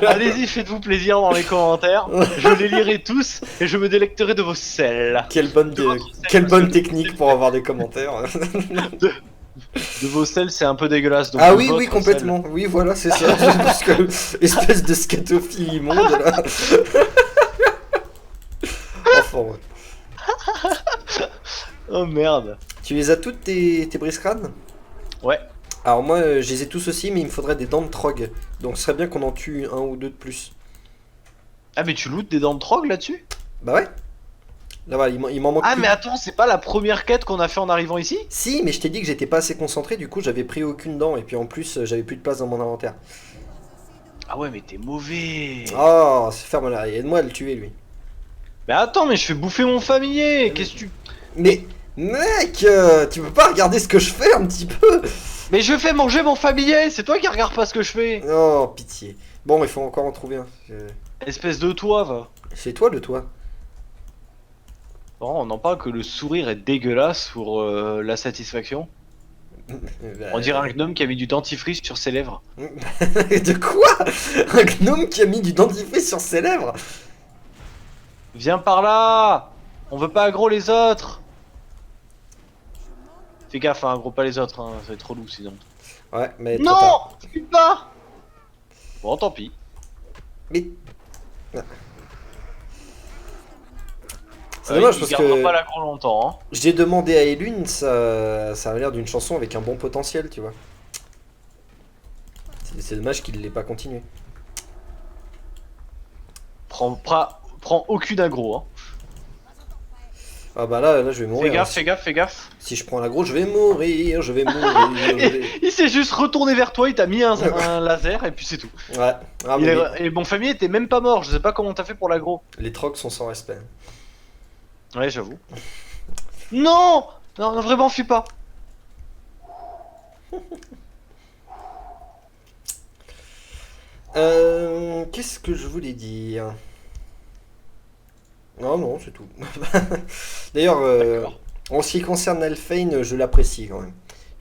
Allez-y, faites-vous plaisir dans les commentaires. Je les lirai tous et je me délecterai de vos selles. Quelle bonne, De votre sel, quelle bonne monsieur. technique pour avoir des commentaires. De vos selles, c'est un peu dégueulasse. Donc Ah de oui, oui, votre complètement. Oui, voilà, c'est ça. Parce que, espèce de scatophile immonde, là. Enfin, ouais. sel. Oh merde. Tu les as toutes, tes brise-crânes? Ouais. Alors moi, je les ai tous aussi, mais il me faudrait des dents de trog. Donc ce serait bien qu'on en tue un ou deux de plus. Ah, mais tu lootes des dents de trog là-dessus? Bah ouais. Là-bas, il m'en manque Ah plus. mais attends, c'est pas la première quête qu'on a fait en arrivant ici? Si, mais je t'ai dit que j'étais pas assez concentré, du coup j'avais pris aucune dent, et puis en plus j'avais plus de place dans mon inventaire. Ah ouais mais t'es mauvais. Oh, ferme-la, aide-moi à le tuer lui. Mais attends, mais je fais bouffer mon familier. Qu'est-ce que tu... Mais, mec, tu peux pas regarder ce que je fais un petit peu? Mais je fais manger mon familier. C'est toi qui regarde pas ce que je fais. Oh, pitié. Bon, il faut encore en trouver un. Espèce de toi, va. C'est toi le toit. Bon, on en parle que le sourire est dégueulasse pour la satisfaction. On dirait un gnome qui a mis du dentifrice sur ses lèvres. De quoi? Un gnome qui a mis du dentifrice sur ses lèvres? Viens par là. On veut pas aggro les autres. Fais gaffe, hein, aggro pas les autres, hein, ça va être relou sinon. Ouais, mais trop Non, tard. je suis pas. Bon, tant pis. Mais... C'est dommage il parce gardera que pas l'aggro longtemps. Hein. j'ai demandé à Elune, ça a l'air d'une chanson avec un bon potentiel, tu vois. C'est dommage qu'il l'ait pas continué. Prends aucune aggro. Hein. Ah bah là je vais mourir. Fais gaffe, hein. fais gaffe, fais gaffe. Si je prends l'aggro, je vais mourir, je vais mourir. Il s'est juste retourné vers toi, il t'a mis un laser et puis c'est tout. Ouais. Ah, mais Et mon famille était même pas mort, je sais pas comment t'as fait pour l'aggro. les trocs sont sans respect. Ouais, j'avoue. Non, non, non, vraiment, fuis pas. Qu'est-ce que je voulais dire? Non, c'est tout. D'ailleurs, D'accord. en ce qui concerne Alphane, je l'apprécie quand même.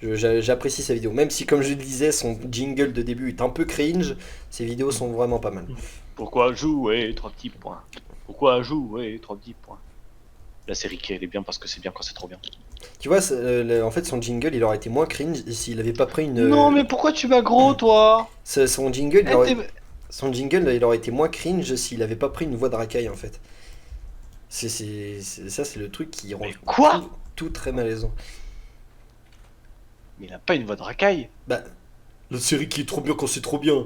J'apprécie sa vidéo. Même si, comme je le disais, son jingle de début est un peu cringe, ses vidéos sont vraiment pas mal. Pourquoi jouer 3 petits points? Pourquoi jouer 3 petits points? La série qui elle est bien parce que c'est bien quand c'est trop bien. Tu vois, en fait, son jingle, il aurait été moins cringe s'il avait pas pris une... Non, mais pourquoi tu m'aggro, toi? Son jingle, Eh, t'es- il aurait été moins cringe s'il avait pas pris une voix de racaille, en fait. Ça, c'est le truc qui rend Mais quoi? tout très malaisant. Mais il a pas une voix de racaille. Bah, la série qui est trop bien quand c'est trop bien.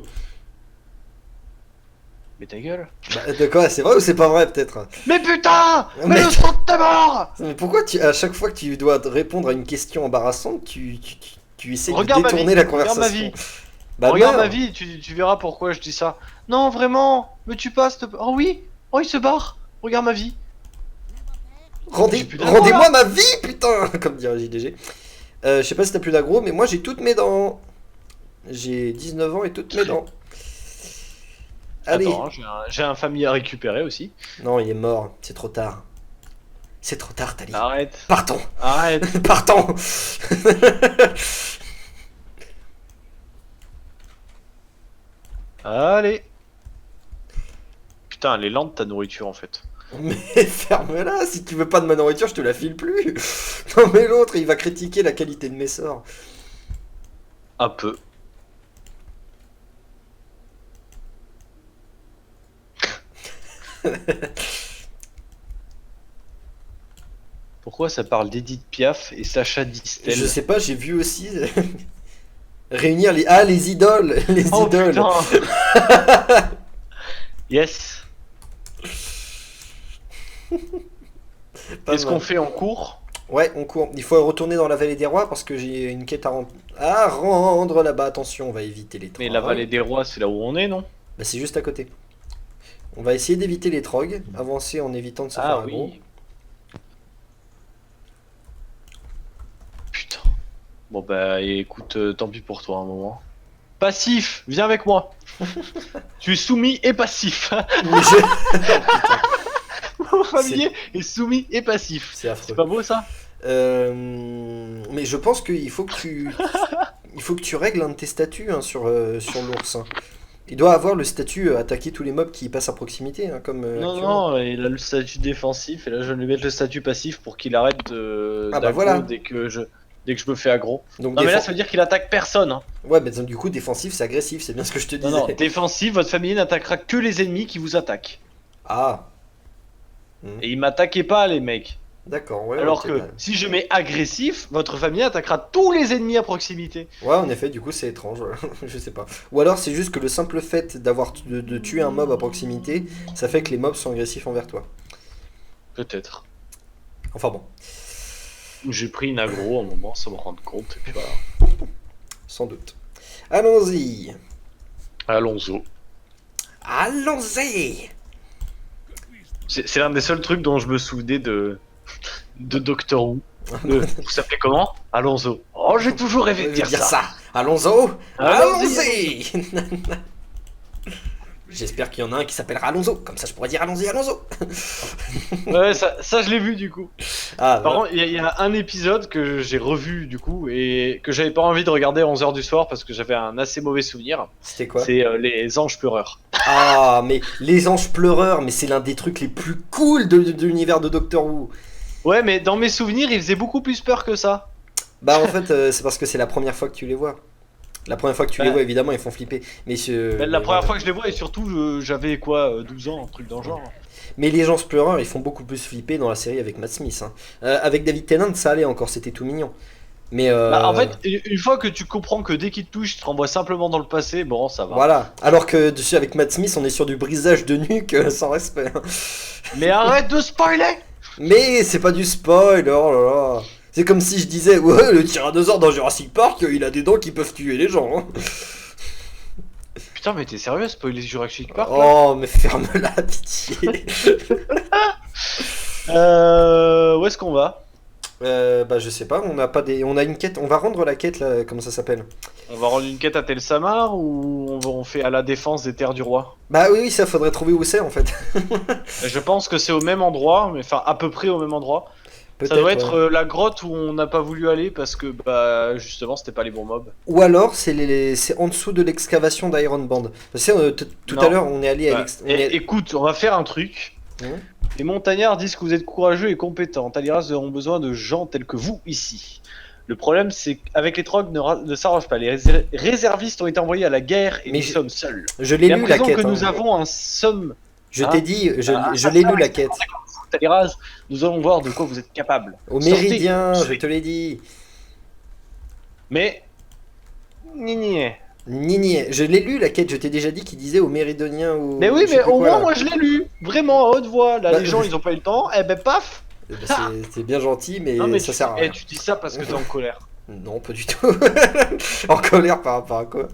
Mais ta gueule. Bah, de quoi, c'est vrai ou c'est pas vrai, peut-être? Mais putain! Mais- Mais le sang de ta mort! Mais pourquoi à chaque fois que tu dois répondre à une question embarrassante, tu essaies de Regarde ma détourner vie, la regarde conversation? ma vie. Bah, Regarde meurs. ma vie, tu verras pourquoi je dis ça. Non, vraiment, me tue pas, s'il te plaît. Oh oui, oh il se barre. Regarde ma vie. J'ai plus d'aggro, Rendez-moi ma vie, putain! Comme dirait JDG. Je sais pas si t'as plus d'aggro, mais moi j'ai toutes mes dents. J'ai 19 ans et toutes mes dents. Allez. Attends, hein, j'ai un famille à récupérer aussi. Non, il est mort, c'est trop tard. C'est trop tard, Tali. Arrête, Partons! arrête. Partons! Allez. Putain, elle est lente ta nourriture en fait. Mais ferme-la, si tu veux pas de ma nourriture, je te la file plus. Non mais l'autre, il va critiquer la qualité de mes sorts. Un peu. Pourquoi ça parle d'Edith Piaf et Sacha Distel? Je sais pas, j'ai vu aussi réunir les idoles, les Oh idoles. putain. Yes. Pas Qu'est-ce mal. qu'on fait en cours? Ouais, on court. Il faut retourner dans la vallée des rois parce que j'ai une quête à rendre là-bas. Attention, on va éviter les trogs. Mais la vallée des rois, c'est là où on est, non? Bah, c'est juste à côté. On va essayer d'éviter les trogs, avancer en évitant de se faire Ah aggro. oui. Putain. Bon bah écoute, tant pis pour toi un moment. Passif, viens avec moi. Tu es soumis et passif. Mais Mon familier est soumis et passif. c'est C'est affreux. pas beau ça? Mais je pense qu'il faut que tu règles un de tes statuts hein, sur l'ours. Hein. Il doit avoir le statut attaquer tous les mobs qui passent à proximité, hein, comme Non, actuellement. non, il a le statut défensif et là je vais lui mettre le statut passif pour qu'il arrête Ah bah d'aggro voilà. dès que je me fais aggro. Donc Non mais là ça veut dire qu'il attaque personne. Hein. ouais, mais donc, du coup défensif c'est agressif, c'est bien ce que je te disais. Non, non, défensif, votre famille n'attaquera que les ennemis qui vous attaquent. Ah, Et ils m'attaquaient pas les mecs. d'accord, ouais. Alors ok, que bah. si je mets agressif, votre famille attaquera tous les ennemis à proximité. Ouais, en effet, du coup c'est étrange, je sais pas. Ou alors c'est juste que le simple fait de tuer un mob à proximité, ça fait que les mobs sont agressifs envers toi. Peut-être. Enfin bon, J'ai pris une agro à un moment sans me rendre compte, et puis voilà. sans doute. Allons-y. Allons-y. Allons-y. C'est l'un des seuls trucs dont je me souvenais de Doctor Who. Vous s'appelez comment? Alonso. Oh, j'ai toujours rêvé de dire ça. Allons-y. Allons-y. Allons-y. J'espère qu'il y en a un qui s'appellera Alonso. Comme ça, je pourrais dire allons-y, Alonso. Ouais, ça je l'ai vu du coup. Ah, Par voilà. contre, il y a un épisode que j'ai revu du coup et que j'avais pas envie de regarder à 11h du soir parce que j'avais un assez mauvais souvenir. C'était quoi? C'est les anges pleureurs. Ah, mais les anges pleureurs, mais c'est l'un des trucs les plus cool de l'univers de Doctor Who. Ouais, mais dans mes souvenirs, il faisait beaucoup plus peur que ça. Bah, en fait, c'est parce que c'est la première fois que tu les vois. La première fois que tu les Ouais. vois, évidemment, ils font flipper. Mais La première fois que je les vois et surtout, j'avais quoi, 12 ans, un truc dans le genre. Mais les gens pleureurs, ils font beaucoup plus flipper dans la série avec Matt Smith. Hein. Avec David Tennant, ça allait encore, c'était tout mignon. Mais Bah, en fait, une fois que tu comprends que dès qu'il te touche, il te renvoie simplement dans le passé, bon, ça va. voilà. Alors que dessus, avec Matt Smith, on est sur du brisage de nuque sans respect. Hein. Mais arrête de spoiler! Mais c'est pas du spoil, oh là là. C'est comme si je disais, ouais, le tyrannosaure dans Jurassic Park, il a des dents qui peuvent tuer les gens. Hein. Putain, mais t'es sérieux, spoiler Jurassic Park là? Oh, mais ferme-la, pitié. Où est-ce qu'on va? Bah je sais pas, on a une quête, on va rendre la quête là, comment ça s'appelle? On va rendre une quête à Tel Samar ou on fait à la défense des terres du roi? Bah oui, ça faudrait trouver où c'est en fait. Je pense que c'est au même endroit, mais enfin à peu près au même endroit. Ça doit être la grotte où on n'a pas voulu aller parce que bah justement c'était pas les bons mobs. Ou alors c'est en dessous de l'excavation d'Iron Band. Parce que tout Non. à l'heure on est allé à Ouais. Écoute, on va faire un truc. Hum. Les montagnards disent que vous êtes courageux et compétents. Taliras auront besoin de gens tels que vous ici. Le problème, c'est qu'avec les trogs ne s'arrange pas. Les réservistes ont été envoyés à la guerre et Mais nous sommes seuls. Je l'ai Et à lu la présent quête. que Hein. nous avons un somme, Je hein. t'ai dit, je Ah, l'ai lu la quête. Taliras, nous allons voir de quoi vous êtes capable. Au Sortez. méridien, je te l'ai dit. Mais... Nini. Nini, je l'ai lu la quête, je t'ai déjà dit qu'il disait au méridionien ou. Mais oui, je sais mais plus au quoi, moins là. moi je l'ai lu. Vraiment à haute voix. Là, Bah, les gens ils ont pas eu le temps. Eh ben paf. Bah, c'est bien gentil, mais, Non mais ça tu, sert à rien. tu dis ça parce que t'es en colère. Non, pas du tout. En colère par rapport à quoi?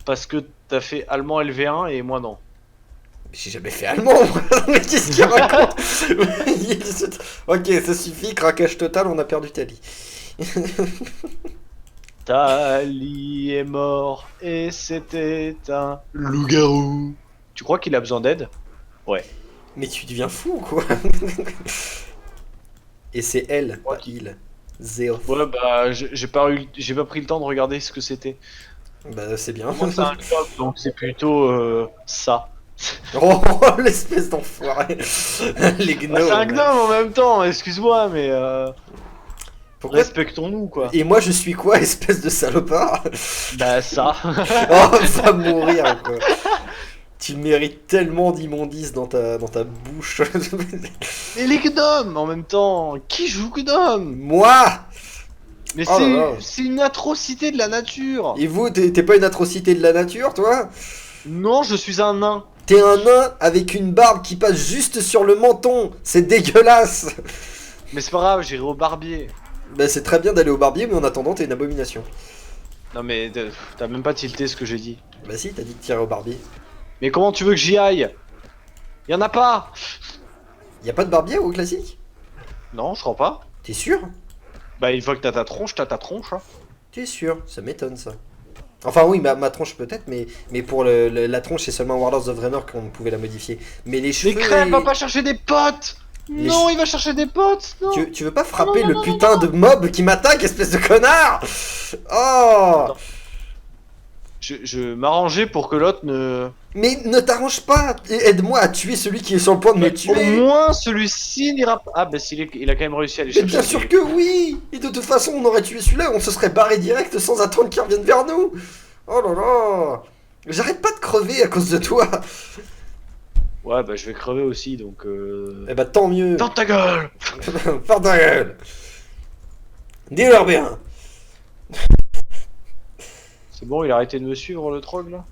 Parce que t'as fait allemand LV1 et moi non. J'ai jamais fait allemand, moi. Mais qu'est-ce qu'il raconte? Ok, ça suffit, craquage total, on a perdu Tali. Tali est mort et c'était un loup-garou. Tu crois qu'il a besoin d'aide? Ouais. Mais tu deviens fou, quoi. Et c'est elle, pas il. Zéro. Ouais bah j'ai pas pris le temps de regarder ce que c'était. Bah, c'est bien. Moi c'est un club donc c'est plutôt ça. Oh, l'espèce d'enfoiré. Les Bah, gnomes. c'est un gnome en même temps, excuse-moi mais Pourquoi? respectons-nous quoi. Et moi, je suis quoi, espèce de salopard? Bah ça. Oh, va mourir, quoi. Tu mérites tellement d'immondices dans ta bouche. Mais les gnomes en même temps, qui joue gnome? Moi! Mais Oh là là. c'est une atrocité de la nature. Et vous, t'es pas une atrocité de la nature, toi? Non, je suis un nain. T'es un nain avec une barbe qui passe juste sur le menton. C'est dégueulasse. Mais c'est pas grave, j'irai au barbier. Bah, c'est très bien d'aller au barbier, mais en attendant, t'es une abomination. Non mais t'as même pas tilté ce que j'ai dit. Bah si, t'as dit de tirer au barbier. Mais comment tu veux que j'y aille? Y en a pas. Y a pas de barbier au classique? Non, je crois pas. T'es sûr? Bah une fois que t'as ta tronche, hein. T'es sûr? Ça m'étonne, ça. Enfin oui, ma tronche peut-être, mais pour la tronche, c'est seulement Warlords of Draenor qu'on pouvait la modifier. Mais les Mais cheveux... crève, et- va pas chercher des potes. Les Non, il va chercher des potes. Non. Tu veux pas frapper Non, le non, putain de mob qui m'attaque, espèce de connard? Oh! Attends. Je m'arrangeais pour que l'autre ne. Mais ne t'arrange pas! Aide-moi à tuer celui qui est sur le point de me Mais au tuer! moins celui-ci n'ira pas. Ah bah il a quand même réussi à aller Mais chercher. bien sûr que oui! Et de toute façon, on aurait tué celui-là, on se serait barré direct sans attendre qu'il revienne vers nous! Oh là là! J'arrête pas de crever à cause de toi! Ouais bah je vais crever aussi donc. Eh bah tant mieux! Dans ta gueule. Ferme ta gueule! Dis-leur bien! C'est bon, il a arrêté de me suivre le trog là.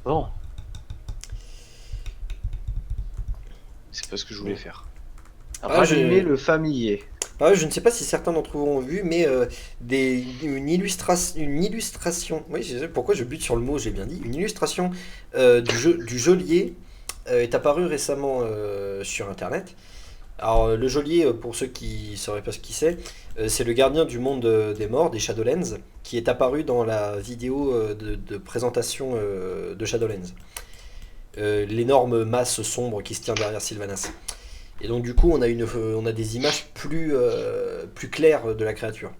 Bon. C'est pas ce que je voulais faire. Ah, Rallumer le familier. Ah ouais, je ne sais pas si certains d'entre vous ont vu, mais une illustration, oui, je sais pourquoi je bute sur le mot, j'ai bien dit, une illustration du geôlier est apparue récemment sur Internet. Alors, le geôlier, pour ceux qui ne sauraient pas ce qu'il c'est le gardien du monde des morts, des Shadowlands, qui est apparu dans la vidéo de présentation de Shadowlands. L'énorme masse sombre qui se tient derrière Sylvanas. Et donc du coup, on a des images plus claires de la créature.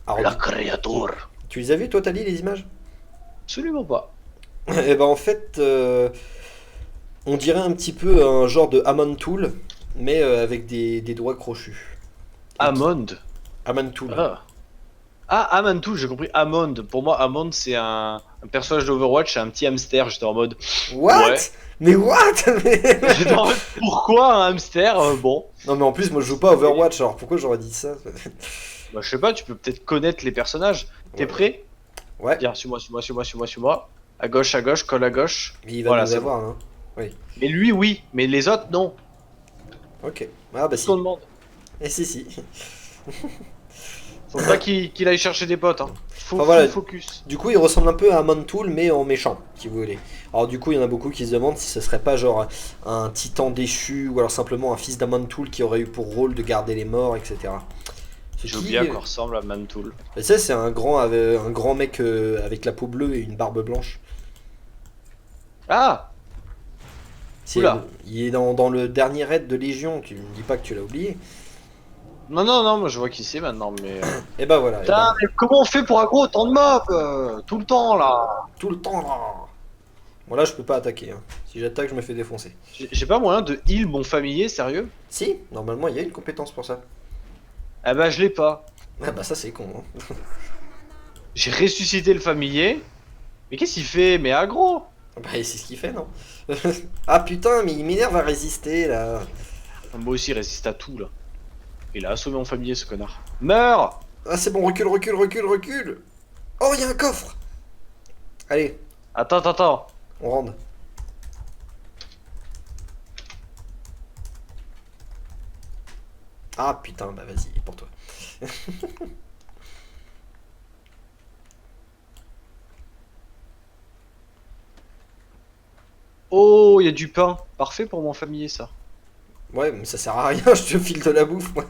Alors, La créature. tu les as vues, toi, Tali, les images? Absolument pas. Et ben en fait, on dirait un petit peu un genre de Hammond Tool, mais avec des doigts crochus. Amond. Hammond Tool. Ah, Amantou, j'ai compris. Amond. Pour moi, Amond, c'est un personnage d'Overwatch, c'est un petit hamster. J'étais en mode. What? Ouais. Mais what? J'étais en mode, pourquoi un hamster Bon. Non mais en plus, moi je joue pas à Overwatch, alors pourquoi j'aurais dit ça? Bah, je sais pas, tu peux peut-être connaître les personnages. T'es Ouais. prêt? Ouais, Viens, suis-moi, suis-moi, suis-moi, suis-moi, suis-moi. À gauche, colle à gauche. mais il va Voilà, nous c'est avoir, hein. Mais lui, oui. Mais les autres, non. Ok. Ah bah si. Tout le monde. Et si. Faut pas qu'il aille chercher des potes. Hein. Faut Enfin, voilà. full focus. Du coup, il ressemble un peu à Hammond Tool, mais en méchant, si vous voulez. Alors du coup, il y en a beaucoup qui se demandent si ce serait pas genre un titan déchu, ou alors simplement un fils d'Hammond Tool qui aurait eu pour rôle de garder les morts, etc. Ce J'ai qui, oublié à quoi ressemble à Mantoul. ça, c'est un grand mec avec la peau bleue et une barbe blanche. Ah Oula. Il est dans le dernier raid de Légion, tu me dis pas que tu l'as oublié. Non, non, non, moi je vois qui c'est maintenant, mais. Et bah voilà, Putain, mais comment on fait pour aggro autant de mobs tout le temps là? tout le temps là. Bon là, je peux pas attaquer, hein. Si j'attaque, je me fais défoncer. J'ai pas moyen de heal mon familier, sérieux? Si, normalement, il y a une compétence pour ça. Ah bah je l'ai pas. Ah bah ça, c'est con, hein. J'ai ressuscité le familier. Mais qu'est-ce qu'il fait? Mais aggro! Bah c'est ce qu'il fait, non? Ah putain, mais il m'énerve à résister, là. Moi aussi, il résiste à tout là. Il a assommé mon familier, ce connard. Meurs! Ah c'est bon, recule, recule, recule, recule. Oh, il y a un coffre. Allez, Attends. on rentre. Ah putain, bah vas-y, pour toi. Oh, il y a du pain. Parfait pour mon familier, ça. Ouais, mais ça sert à rien, je te file de la bouffe, moi.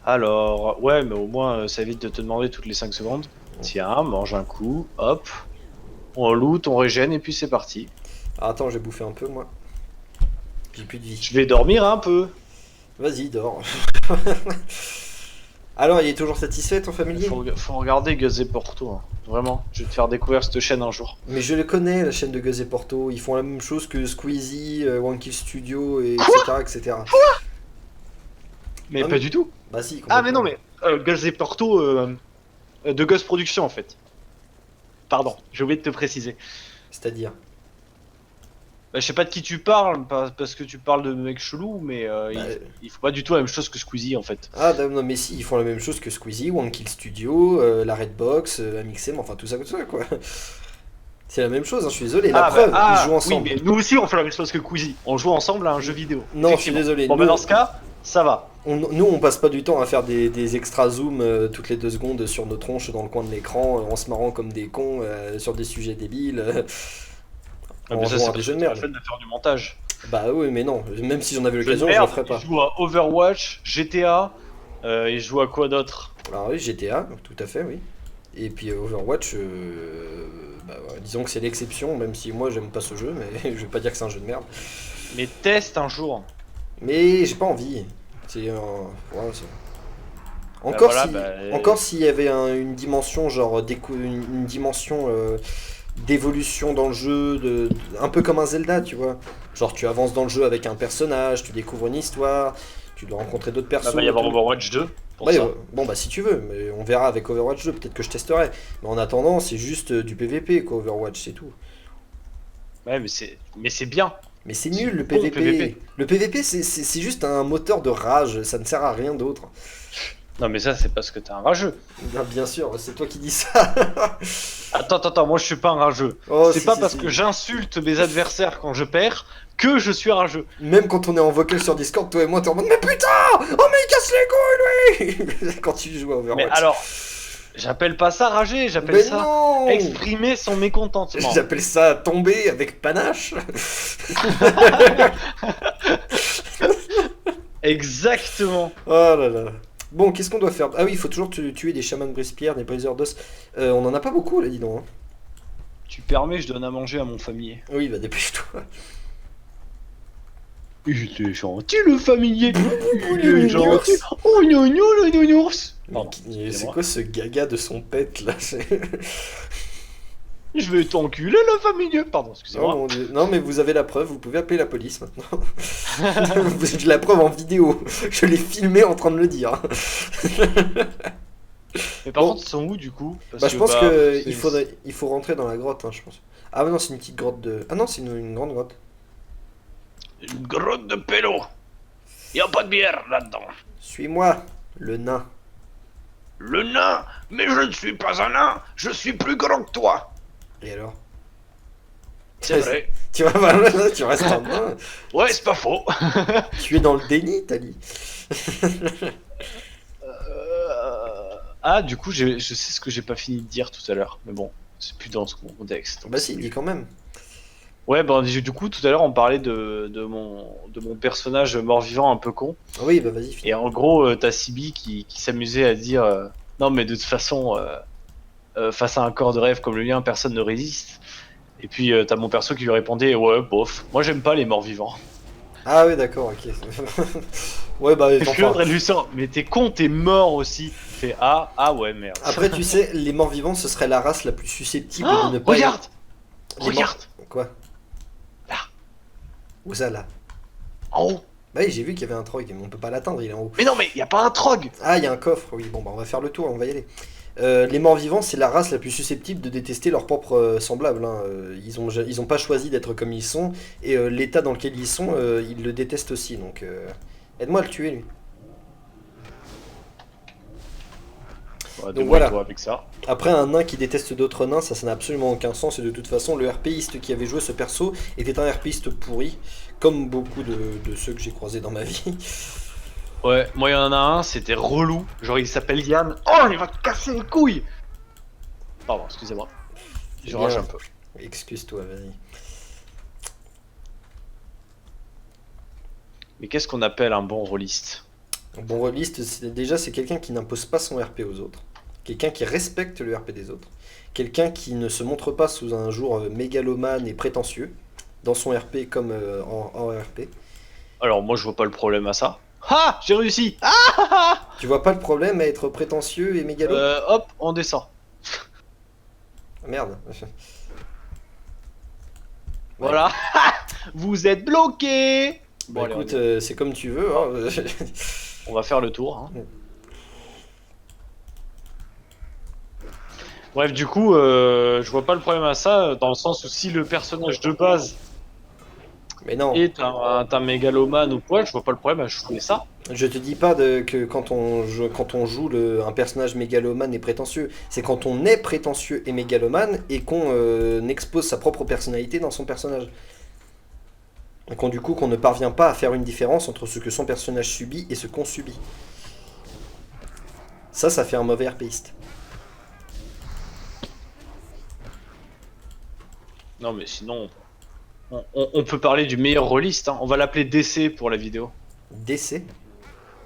Alors, ouais, mais au moins, ça évite de te demander toutes les 5 secondes. Tiens, mange un coup, hop. On loot, on régène, et puis c'est parti. Ah, attends, j'ai bouffé un peu, moi. J'ai plus de vie. Je vais dormir un peu. Vas-y, dors. Alors, il est toujours satisfait, ton familier? Faut regarder Gus et Porto, hein. Vraiment. Je vais te faire découvrir cette chaîne un jour. Mais je le connais, la chaîne de Gus et Porto. Ils font la même chose que Squeezie, One Kill Studio, et etc. Mais Ah, pas mais- du tout. Bah si, Ah, mais complètement. non, mais Gus et Porto de Gus Production, en fait. Pardon, j'ai oublié de te préciser. C'est-à-dire? Bah, je sais pas de qui tu parles, parce que tu parles de mecs chelous, mais Bah, il faut pas du tout la même chose que Squeezie, en fait. Ah non, mais si, ils font la même chose que Squeezie, One Kill Studio, la Redbox, Amixem, enfin tout ça, quoi. C'est la même chose, hein, je suis désolé. La preuve, ils jouent ensemble. Oui, mais nous aussi on fait la même chose que Squeezie. On joue ensemble à un jeu vidéo. Non, je suis Effectivement. désolé. Bon, Nous- bah dans ce cas, ça va. Nous, on passe pas du temps à faire des extra zoom toutes les 2 secondes sur nos tronches dans le coin de l'écran, en se marrant comme des cons sur des sujets débiles. Ah, En mais ça, jouant c'est à des parce jeux que de t'as la merde. flemme de faire du montage. Bah oui, mais non, même si j'en avais Jeu de l'occasion, je le merde, ferais pas. je joue à Overwatch, GTA, et je joue à quoi d'autre? Alors oui, GTA, tout à fait, oui. Et puis Overwatch, bah, ouais, disons que c'est l'exception, même si moi j'aime pas ce jeu, mais je vais pas dire que c'est un jeu de merde. Mais teste un jour. Mais j'ai pas envie. C'est ouais, encore voilà, si, bah, encore s'il y avait une dimension genre une dimension d'évolution dans le jeu, un peu comme un Zelda, tu vois. Genre tu avances dans le jeu avec un personnage, tu découvres une histoire, tu dois rencontrer d'autres Bah, personnes. va y avoir tout. Overwatch 2 pour Ouais, ça. bon bah si tu veux, mais on verra avec Overwatch 2, peut-être que je testerai. Mais en attendant, c'est juste du PVP quoi, Overwatch, c'est tout. Ouais, mais c'est bien. Mais c'est nul le Bon, PVP. PVP. Le PVP c'est juste un moteur de rage, ça ne sert à rien d'autre. Non mais ça c'est parce que t'es un rageux. Bien sûr, c'est toi qui dis ça. Attends, moi je suis pas un rageux. Oh, C'est si, pas si, parce si. que j'insulte mes adversaires quand je perds que je suis rageux. Même quand on est en vocal sur Discord, toi et moi, t'es en mode mais putain, oh mais il casse les couilles lui. Quand tu joues à Overwatch. Mais alors, j'appelle pas ça rager, j'appelle Mais ça non. exprimer son mécontentement. J'appelle ça tomber avec panache. Exactement. Oh là là. Bon, qu'est-ce qu'on doit faire? Ah oui, il faut toujours tuer des chamans brise-pierre, des briseurs d'os. On en a pas beaucoup là, dis donc. Hein. Tu permets, je donne à manger à mon familier. Oui, bah dépêche-toi. Il était gentil le familier. Il le est gentil. nounours. Oh non, le nounours. Pardon, C'est excusez-moi. quoi ce gaga de son pet là? Je vais t'enculer le familier. Pardon, Oh excusez-moi. mon Dieu. Non, mais vous avez la preuve, vous pouvez appeler la police maintenant. Vous avez la preuve en vidéo. Je l'ai filmé en train de le dire. Mais par Bon. contre, ils sont où du coup? Parce Bah, je pense que c'est- il faut rentrer dans la grotte, hein, je pense. Ah, mais non, c'est une petite grotte de. Ah, non, c'est une grande grotte. Une grotte de pélo. Y a pas de bière là-dedans. Suis-moi, le nain. Le nain? Mais je ne suis pas un nain. Je suis plus grand que toi. Et alors? C'est vrai. Tu vas voir là, tu restes un nain. Ouais, c'est pas faux. Tu es dans le déni, Tali. Ah, du coup, je sais ce que j'ai pas fini de dire tout à l'heure. Mais bon, c'est plus dans ce contexte. donc Bah, c'est si, nul. dis quand même. Ouais, bah du coup, tout à l'heure, on parlait de mon personnage mort-vivant un peu con. Oui, bah, vas-y, finis. Et en gros, t'as Sibi qui s'amusait à dire non, mais de toute façon, face à un corps de rêve comme le mien, personne ne résiste. Et puis, t'as mon perso qui lui répondait ouais, bof, moi j'aime pas les morts-vivants. Ah, oui, d'accord, ok. Ouais, bah, Et puis l'autre, enfin. elle lui sort mais t'es con, t'es mort aussi. Fait ah ouais, merde. Après, tu sais, les morts vivants, ce serait la race la plus susceptible Oh, de ne pas. regarde Les morts- Regarde Quoi? Là. Où ça, là? En haut. Bah oui, j'ai vu qu'il y avait un trog, mais on peut pas l'atteindre, il est en haut. Mais non, mais y a pas un trog. Ah, il y a un coffre, oui, bon, bah on va faire le tour, on va y aller. Les morts vivants, c'est la race la plus susceptible de détester leurs propres semblables. Hein. Ils ont pas choisi d'être comme ils sont, et l'état dans lequel ils sont, ils le détestent aussi, donc aide-moi à le tuer, lui. Ouais, Donc voilà. toi avec ça. Après, un nain qui déteste d'autres nains, ça n'a absolument aucun sens, et de toute façon, le RPiste qui avait joué ce perso était un RPiste pourri, comme beaucoup de ceux que j'ai croisés dans ma vie. Ouais, moi y en a un, c'était relou. Genre il s'appelle Yann. Oh, il va te casser les couilles. Pardon, excusez-moi. Je Bien. rage un peu. Excuse-toi, vas-y. Mais qu'est-ce qu'on appelle un bon rôliste? Un bon rôliste, c'est quelqu'un qui n'impose pas son RP aux autres, quelqu'un qui respecte le RP des autres, quelqu'un qui ne se montre pas sous un jour mégalomane et prétentieux, dans son RP comme en RP. Alors moi je vois pas le problème à ça. Ah, j'ai réussi. Ah, Tu vois pas le problème à être prétentieux et mégalo? hop, on descend. Ah, merde. Voilà. Vous êtes bloqué. Bah Bon, allez, écoute, on c'est comme tu veux. Hein. on va faire le tour. Hein. Bref, du coup, je vois pas le problème à ça, dans le sens où si le personnage de base Mais non, est un mégalomane ou quoi, je vois pas le problème à jouer ça. je te dis pas que quand on joue un personnage mégalomane et prétentieux, c'est quand on est prétentieux et mégalomane et qu'on expose sa propre personnalité dans son personnage. Et qu'on ne parvient pas à faire une différence entre ce que son personnage subit et ce qu'on subit. Ça fait un mauvais RPiste. Non, mais sinon, on peut parler du meilleur rôliste. Hein. On va l'appeler DC pour la vidéo. DC.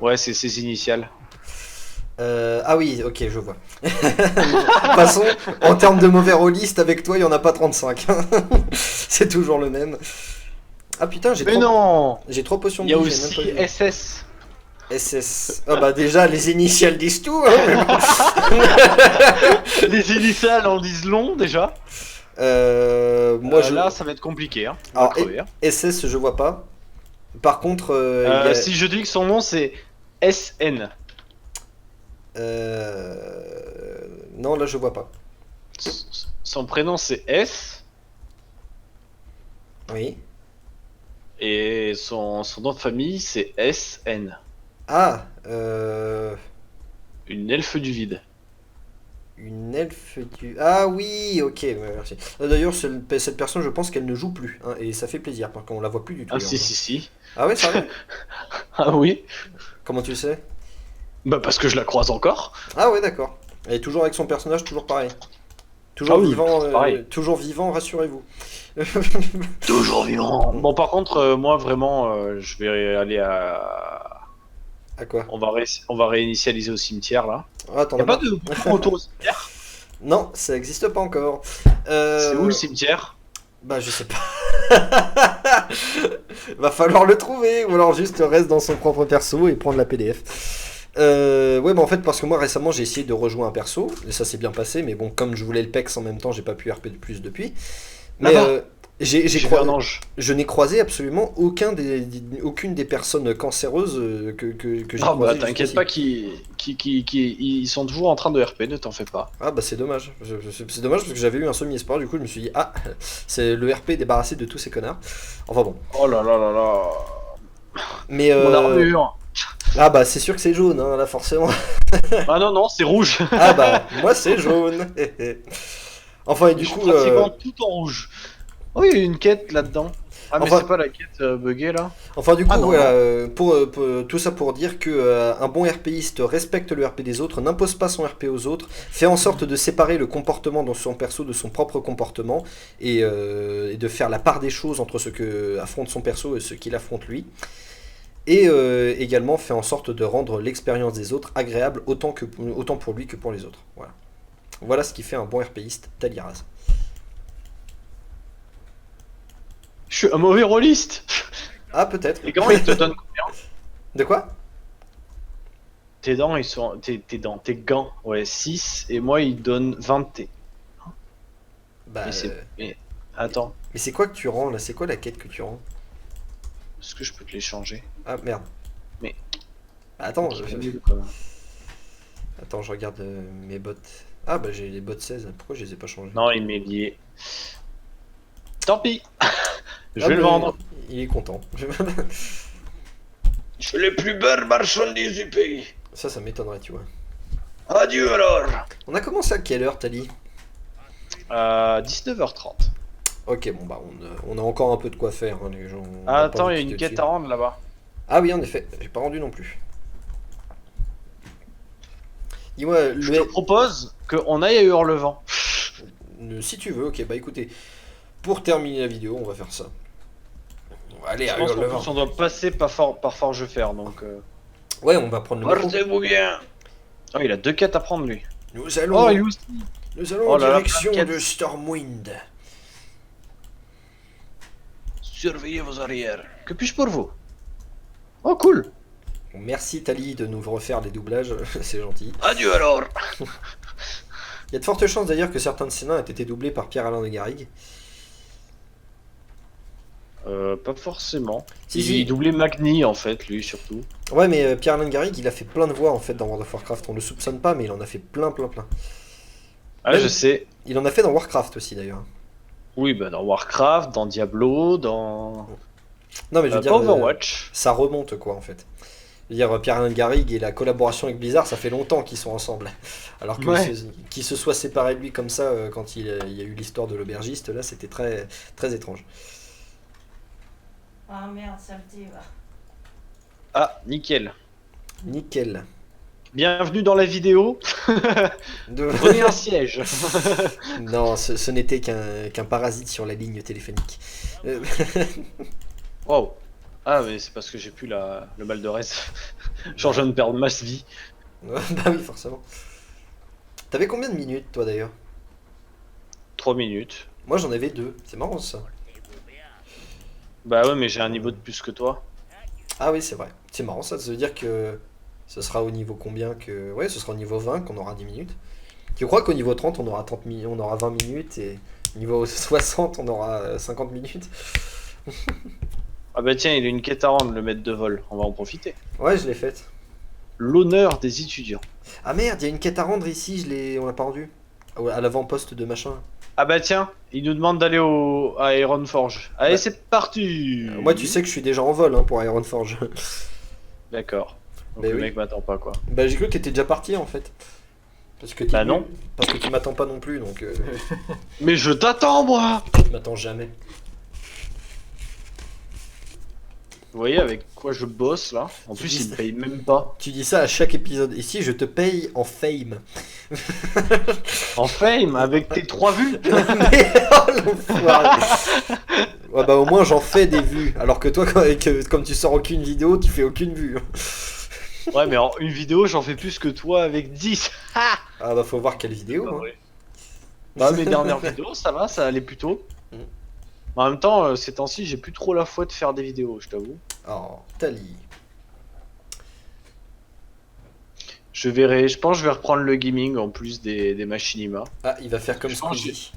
Ouais, c'est ses initiales. Ah oui, ok, je vois. De toute façon, en termes de mauvais rôliste, avec toi, il n'y en a pas 35. C'est toujours le même. Ah putain, Mais non, j'ai 3 potions de il y a vie, j'ai même aussi pas vu. SS. SS. Ah bah déjà, les initiales disent tout. Hein, Les initiales en disent long déjà. moi, Là, ça va être compliqué. Hein. On va Alors, crever, hein. SS, je vois pas. Par contre, il y a- Si je dis que son nom c'est SN. non, là, je vois pas. Son prénom c'est S Oui. et son nom de famille c'est SN. Ah, Une elfe du vide. Une elfe du... Ah oui, ok, ouais, merci. D'ailleurs, cette personne, je pense qu'elle ne joue plus, hein, et ça fait plaisir, parce qu'on la voit plus du tout. Ah là, si si si. Ah ouais, sérieux? Ah oui. Comment tu le sais? Bah parce que je la croise encore. Ah ouais, d'accord. Elle est toujours avec son personnage, toujours pareil. Ah oui, pareil. Toujours vivant, rassurez-vous. Toujours vivant. Bon par contre, moi vraiment, je vais aller à... À quoi? On va réinitialiser au cimetière là. Ah, t'en Y'a as pas marre? de bouton retour au cimetière? Non, ça n'existe pas encore. C'est où le cimetière? Bah, je sais pas. Va falloir le trouver, ou alors juste reste dans son propre perso et prendre la PDF. Ouais, bah en fait, parce que moi récemment j'ai essayé de rejouer un perso, et ça s'est bien passé, mais bon, comme je voulais le PEX en même temps, j'ai pas pu RP de plus depuis. Mais Là-bas. j'ai J'ai vu croisé. un ange. Je n'ai croisé absolument aucune des personnes cancéreuses que j'ai Ah bah croisées t'inquiète jusqu'ici. pas ils sont toujours en train de RP, ne t'en fais pas. Ah bah c'est dommage. C'est dommage parce que j'avais eu un semi-espoir, du coup je me suis dit, ah, c'est le RP débarrassé de tous ces connards. Enfin bon. Oh là là là là. Mais Mon armure. ah bah c'est sûr que c'est jaune, hein, là forcément. Ah non non, c'est rouge. Ah bah moi c'est jaune. Enfin et du Je suis coup... pratiquement tout en rouge. Oh, il y a une quête là-dedans. Ah mais Enfin- c'est pas la quête buggée là. Enfin du coup, Ah non, voilà, tout ça pour dire que un bon RPiste respecte le RP des autres, n'impose pas son RP aux autres, fait en sorte de séparer le comportement dans son perso de son propre comportement et de faire la part des choses entre ce que affronte son perso et ce qu'il affronte lui. Et également fait en sorte de rendre l'expérience des autres agréable autant pour lui que pour les autres. Voilà. Voilà ce qui fait un bon RPiste, Taliraz. Je suis un mauvais rôliste. Ah peut-être. Les gants ils te donnent combien? De quoi? Tes dents ils sont... Tes gants, ouais 6 et moi ils donnent 20 T. Bah, Mais c'est... Mais... Attends, mais c'est quoi que tu rends là? C'est quoi la quête que tu rends? est-ce que je peux te les changer? Ah merde. Mais- Bah, attends, Quoi. attends, je regarde mes bots. Ah bah j'ai les bots 16, pourquoi je les ai pas changés? Non, il m'est lié. Tant pis. Je Ah, vais le mais vendre. Il est content. Je suis le plus belle marchandise du pays. Ça m'étonnerait, tu vois. Adieu alors. On a commencé à quelle heure, Tali? 19h30. Ok, bon bah on a encore un peu de quoi faire, hein, les gens. on Ah, va pas attends, il y a nous une quitter quête à rendre là-bas. Ah oui, en effet, j'ai pas rendu non plus. Dis-moi, Je te propose qu'on aille à Hurlevent. si tu veux, ok, bah écoutez, pour terminer la vidéo, on va faire ça. On va aller Je à pense qu'en Hurlevent. plus on doit passer par Forgefer, donc... Ouais, on va prendre le métro. Portez-vous bien. Oh, il a 2 quêtes à prendre lui. Nous allons, Oh, il aussi. nous allons Oh en là là, direction plein de de quêtes. Stormwind. Surveillez vos arrières. Que puis-je pour vous? Oh, cool. Bon, merci Tali de nous refaire les doublages, c'est gentil. Adieu alors. Il y a de fortes chances d'ailleurs que certains de ces nains aient été doublés par Pierre-Alain de Garrigue. Pas forcément. Si, il si. doublait Magni en fait, lui surtout. Ouais, mais Pierre-Alain de Garrigue, il a fait plein de voix en fait dans World of Warcraft. On le soupçonne pas, mais il en a fait plein. Ah, Même- je sais. Il en a fait dans Warcraft aussi d'ailleurs. Oui, bah dans Warcraft, dans Diablo, dans Non, mais je veux dire, pas Overwatch. ça remonte quoi en fait. Je veux dire, Pierre-Alain de Garrigue et la collaboration avec Blizzard, ça fait longtemps qu'ils sont ensemble. Alors que Ouais. qu'il se soit séparé de lui comme ça quand il y a eu l'histoire de l'aubergiste, là c'était très, très étrange. Ah merde, saleté, va. Ah, nickel. Nickel. Bienvenue dans la vidéo. De- Prenez un siège. Non, ce n'était qu'un parasite sur la ligne téléphonique. Wow. Ah, mais c'est parce que j'ai plus le mal de reste. Genre, je viens de perdre masse vie. Bah oui, forcément. T'avais combien de minutes toi d'ailleurs? 3 minutes. Moi j'en avais 2, c'est marrant ça. Bah ouais, mais j'ai un niveau de plus que toi. Ah oui, c'est vrai. C'est marrant ça, ça veut dire que ce sera au niveau combien que... Ouais, ce sera au niveau 20 qu'on aura 10 minutes. Tu crois qu'au niveau 30 on aura on aura 20 minutes et au niveau 60 on aura 50 minutes? Ah bah tiens, il a une quête à rendre, le maître de vol. On va en profiter. Ouais, je l'ai faite. L'honneur des étudiants. Ah merde, il y a une quête à rendre ici, on l'a pas rendue. Ah ouais, à l'avant-poste de machin. Ah bah tiens, il nous demande d'aller à Ironforge. Allez, Bah. c'est parti. Moi tu sais que je suis déjà en vol hein, pour Ironforge. D'accord. Donc Bah le oui. mec m'attend pas quoi. Bah j'ai cru que t'étais déjà parti en fait. Parce que Bah non. Parce que tu m'attends pas non plus, donc Mais je t'attends moi. tu m'attends jamais. Vous voyez avec quoi je bosse là? En plus il me paye même pas. Tu dis ça à chaque épisode. Ici, je te paye en fame. En fame avec tes 3 vues. Mais oh l'enfoiré. Ouais bah au moins j'en fais des vues. Alors que toi, comme tu sors aucune vidéo, tu fais aucune vue. Ouais mais en une vidéo j'en fais plus que toi avec 10. Ah bah faut voir quelle vidéo. Hein. Bah mes dernières vidéos ça va, ça allait plutôt. Mm. En même temps ces temps-ci j'ai plus trop la foi de faire des vidéos, je t'avoue. Oh, Tali. Je verrai, je pense que je vais reprendre le gaming en plus des machinima. Ah, il va faire comme Je pense Squeezie.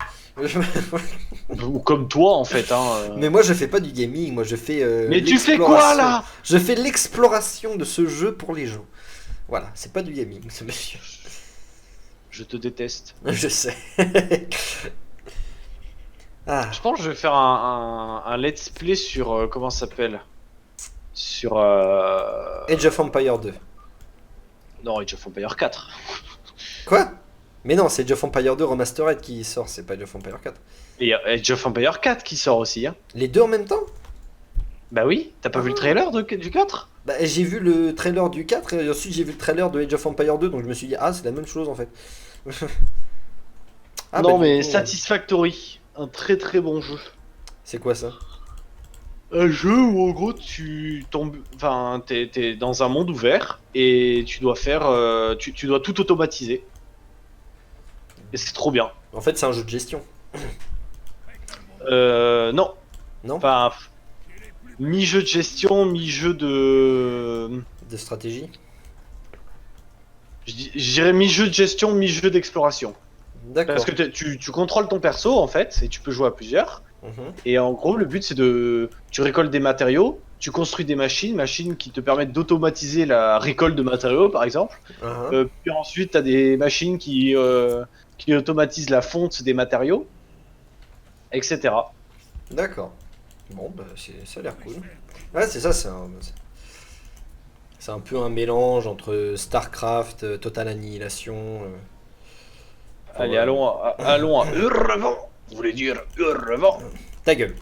Ou comme toi en fait hein. Mais moi je fais pas du gaming, moi je fais Mais tu fais quoi l'exploration. là? Je fais l'exploration de ce jeu pour les gens. Voilà, c'est pas du gaming ce monsieur. Je te déteste. Je sais. Ah, Je pense que je vais faire un let's play sur comment ça s'appelle? Sur Age of Empire 2. non, Age of Empire 4. Quoi? Mais non, c'est Age of Empire 2 Remastered qui sort, c'est pas Age of Empire 4. Et il y a Age of Empire 4 qui sort aussi hein. Les deux en même temps? Bah oui, t'as pas vu le trailer du 4? Bah j'ai vu le trailer du 4 et ensuite j'ai vu le trailer de Age of Empire 2, donc je me suis dit ah c'est la même chose en fait. Ah, non bah, du mais coup, Satisfactory, un très très bon jeu. c'est quoi ça? Un jeu où en gros tu tombes, enfin t'es dans un monde ouvert et tu dois faire, tu dois tout automatiser. Et c'est trop bien. En fait c'est un jeu de gestion. Non, Non? enfin mi-jeu de gestion, mi-jeu de, De stratégie? je dirais mi-jeu de gestion, mi-jeu d'exploration. D'accord. Parce que tu contrôles ton perso en fait et tu peux jouer à plusieurs. Mhm. Et en gros, le but c'est tu récoltes des matériaux, tu construis des machines qui te permettent d'automatiser la récolte de matériaux par exemple. Uh-huh. Puis ensuite, tu as des machines qui automatisent la fonte des matériaux, etc. D'accord. Bon, bah, ça a l'air cool. Ouais, c'est ça, c'est un peu un mélange entre StarCraft, Total Annihilation. Allez, Ouais. allons à Urvent. Vous voulez dire Urvent? Ta gueule.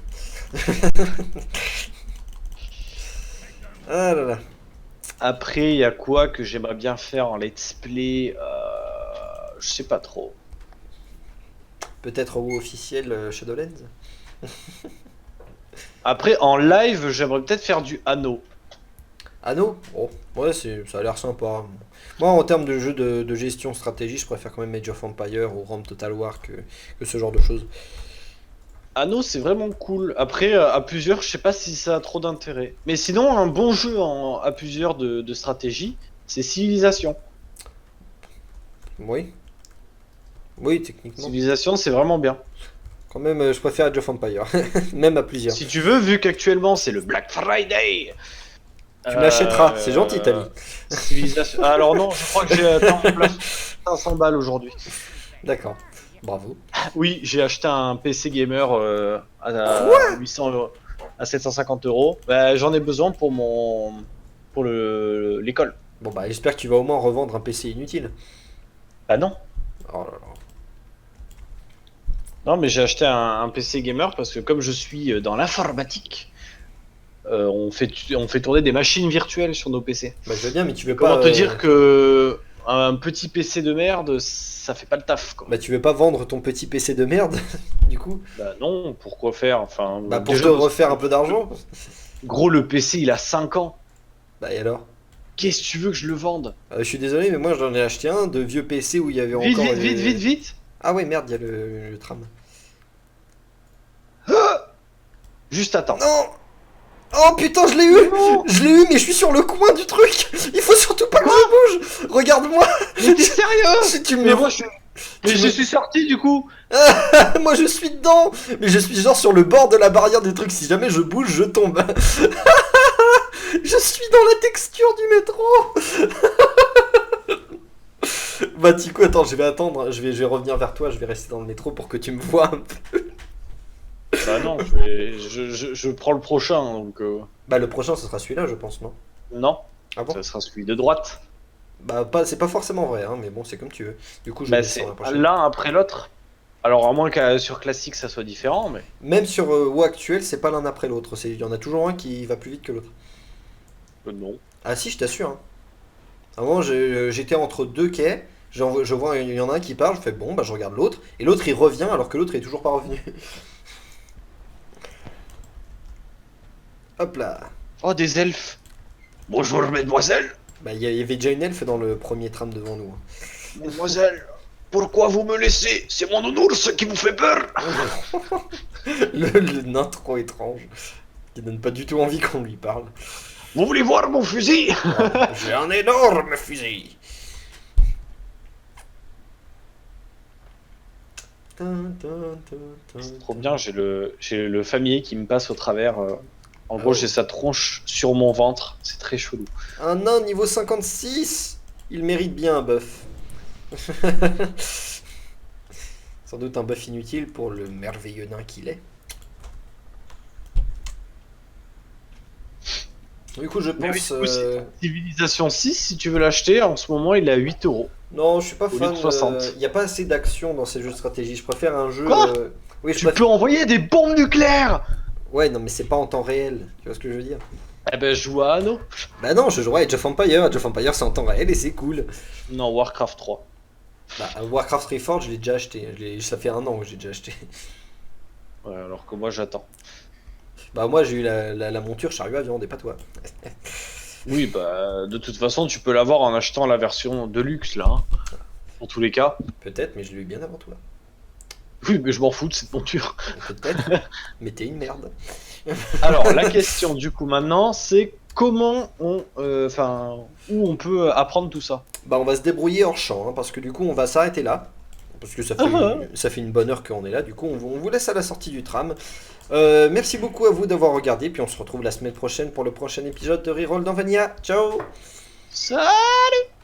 Ah là là. Après, il y a quoi que j'aimerais bien faire en let's play? Je sais pas trop. Peut-être WoW officiel Shadowlands. Après, en live, j'aimerais peut-être faire du Anno. Anno? Bon, ouais, ça a l'air sympa. Moi, en termes de jeu de gestion stratégie, je préfère quand même Age of Empire ou Rome Total War que ce genre de choses. Anno, c'est vraiment cool. Après, à plusieurs, je sais pas si ça a trop d'intérêt. Mais sinon, un bon jeu à plusieurs de stratégie, c'est Civilization. Oui. Oui, techniquement. Civilization, c'est vraiment bien. Quand même, je préfère Age of Empire. Même à plusieurs. Si tu veux, vu qu'actuellement c'est le Black Friday. Tu l'achèteras, c'est gentil, Tali. Civilisation. Alors non, je crois que j'ai atteint 500 balles aujourd'hui. D'accord. Bravo. Oui, j'ai acheté un PC gamer à 800 euros, à 750 euros. Bah, j'en ai besoin pour l'école. Bon, bah, j'espère que tu vas au moins revendre un PC inutile. Bah non. Oh là là. Non, mais j'ai acheté un PC gamer parce que comme je suis dans l'informatique, on fait tourner des machines virtuelles sur nos PC. Bah, je veux bien, mais tu veux Comment pas. te dire que un petit PC de merde, ça fait pas le taf, quoi. Bah, tu veux pas vendre ton petit PC de merde, du coup? Bah non, pourquoi faire? Enfin, Bah, pour déjà, te refaire un peu d'argent? Gros, le PC, il a 5 ans. Bah, et alors? Qu'est-ce que tu veux que je le vende? Je suis désolé, mais moi j'en ai acheté un de vieux PC où il y avait Vite, encore. vite. Ah, ouais, merde, il y a le tram. Juste attends. Non! Oh putain, je l'ai eu! Non. Je l'ai eu, mais je suis sur le coin du truc! Il faut surtout pas que je bouge! Regarde-moi! Mais t'es sérieux? Si tu me Mais moi, je suis sorti du coup. Moi je suis dedans! Mais je suis genre sur le bord de la barrière du truc, si jamais je bouge, je tombe. Je suis dans la texture du métro! Bah Tico, attends, je vais attendre, je vais revenir vers toi, je vais rester dans le métro pour que tu me vois un peu. Bah non, je prends le prochain, donc Bah le prochain ce sera celui-là je pense, non? non. Ah bon? Ça sera celui de droite. Bah, c'est pas forcément vrai, hein, mais bon, c'est comme tu veux. Du coup, je Bah, descends c'est la prochaine. l'un après l'autre. Alors, à moins que sur classique ça soit différent, mais. Même sur WoW actuel, c'est pas l'un après l'autre. Il y en a toujours un qui va plus vite que l'autre. Non. Ah si, je t'assure. Hein. Avant, j'étais entre deux quais. Je vois, il y en a un qui part, je fais bon, bah je regarde l'autre. Et l'autre, il revient alors que l'autre est toujours pas revenu. Hop là. Oh, des elfes. Bonjour, mesdemoiselles. Bah, il y avait déjà une elfe dans le premier tram devant nous. Mademoiselle, pourquoi vous me laissez? C'est mon nounours qui vous fait peur. Le nain trop étrange. Qui donne pas du tout envie qu'on lui parle. Vous voulez voir mon fusil? J'ai un énorme fusil. C'est trop bien, j'ai le familier qui me passe au travers. En gros, j'ai sa tronche sur mon ventre. C'est très chelou. Un nain niveau 56. Il mérite bien un buff. Sans doute un buff inutile pour le merveilleux nain qu'il est. Du coup, je Mais oui, pense. du coup, Civilisation 6, si tu veux l'acheter, en ce moment, il est à 8 euros. Non, je suis pas Au lieu fan. de 60. Il n'y a pas assez d'action dans ces jeux de stratégie. Je préfère un jeu. Quoi Oui, je Tu préfère. peux envoyer des bombes nucléaires. Ouais, non, mais c'est pas en temps réel. Tu vois ce que je veux dire? Eh ben, je joue à Anno. Bah non, je jouerais à Age of Empires. Age of Empires, c'est en temps réel et c'est cool. Non, Warcraft 3. Bah, Warcraft Reforged, je l'ai déjà acheté. Ça fait un an que j'ai déjà acheté. Ouais, alors que moi, j'attends. Bah, moi, j'ai eu la monture chariot à viande et pas toi. Oui, bah, de toute façon, tu peux l'avoir en achetant la version de luxe, là. Hein. Pour tous les cas. Peut-être, mais je l'ai eu bien avant toi. Oui, mais je m'en fous de cette monture. Peut-être, mais t'es une merde. Alors, la question, du coup, maintenant, c'est comment où on peut apprendre tout ça. Bah, on va se débrouiller hors champ, hein, parce que du coup, on va s'arrêter là. Parce que ça fait une bonne heure qu'on est là. Du coup, on vous laisse à la sortie du tram. Merci beaucoup à vous d'avoir regardé. Puis on se retrouve la semaine prochaine pour le prochain épisode de Reroll dans Vanilla. Ciao! Salut!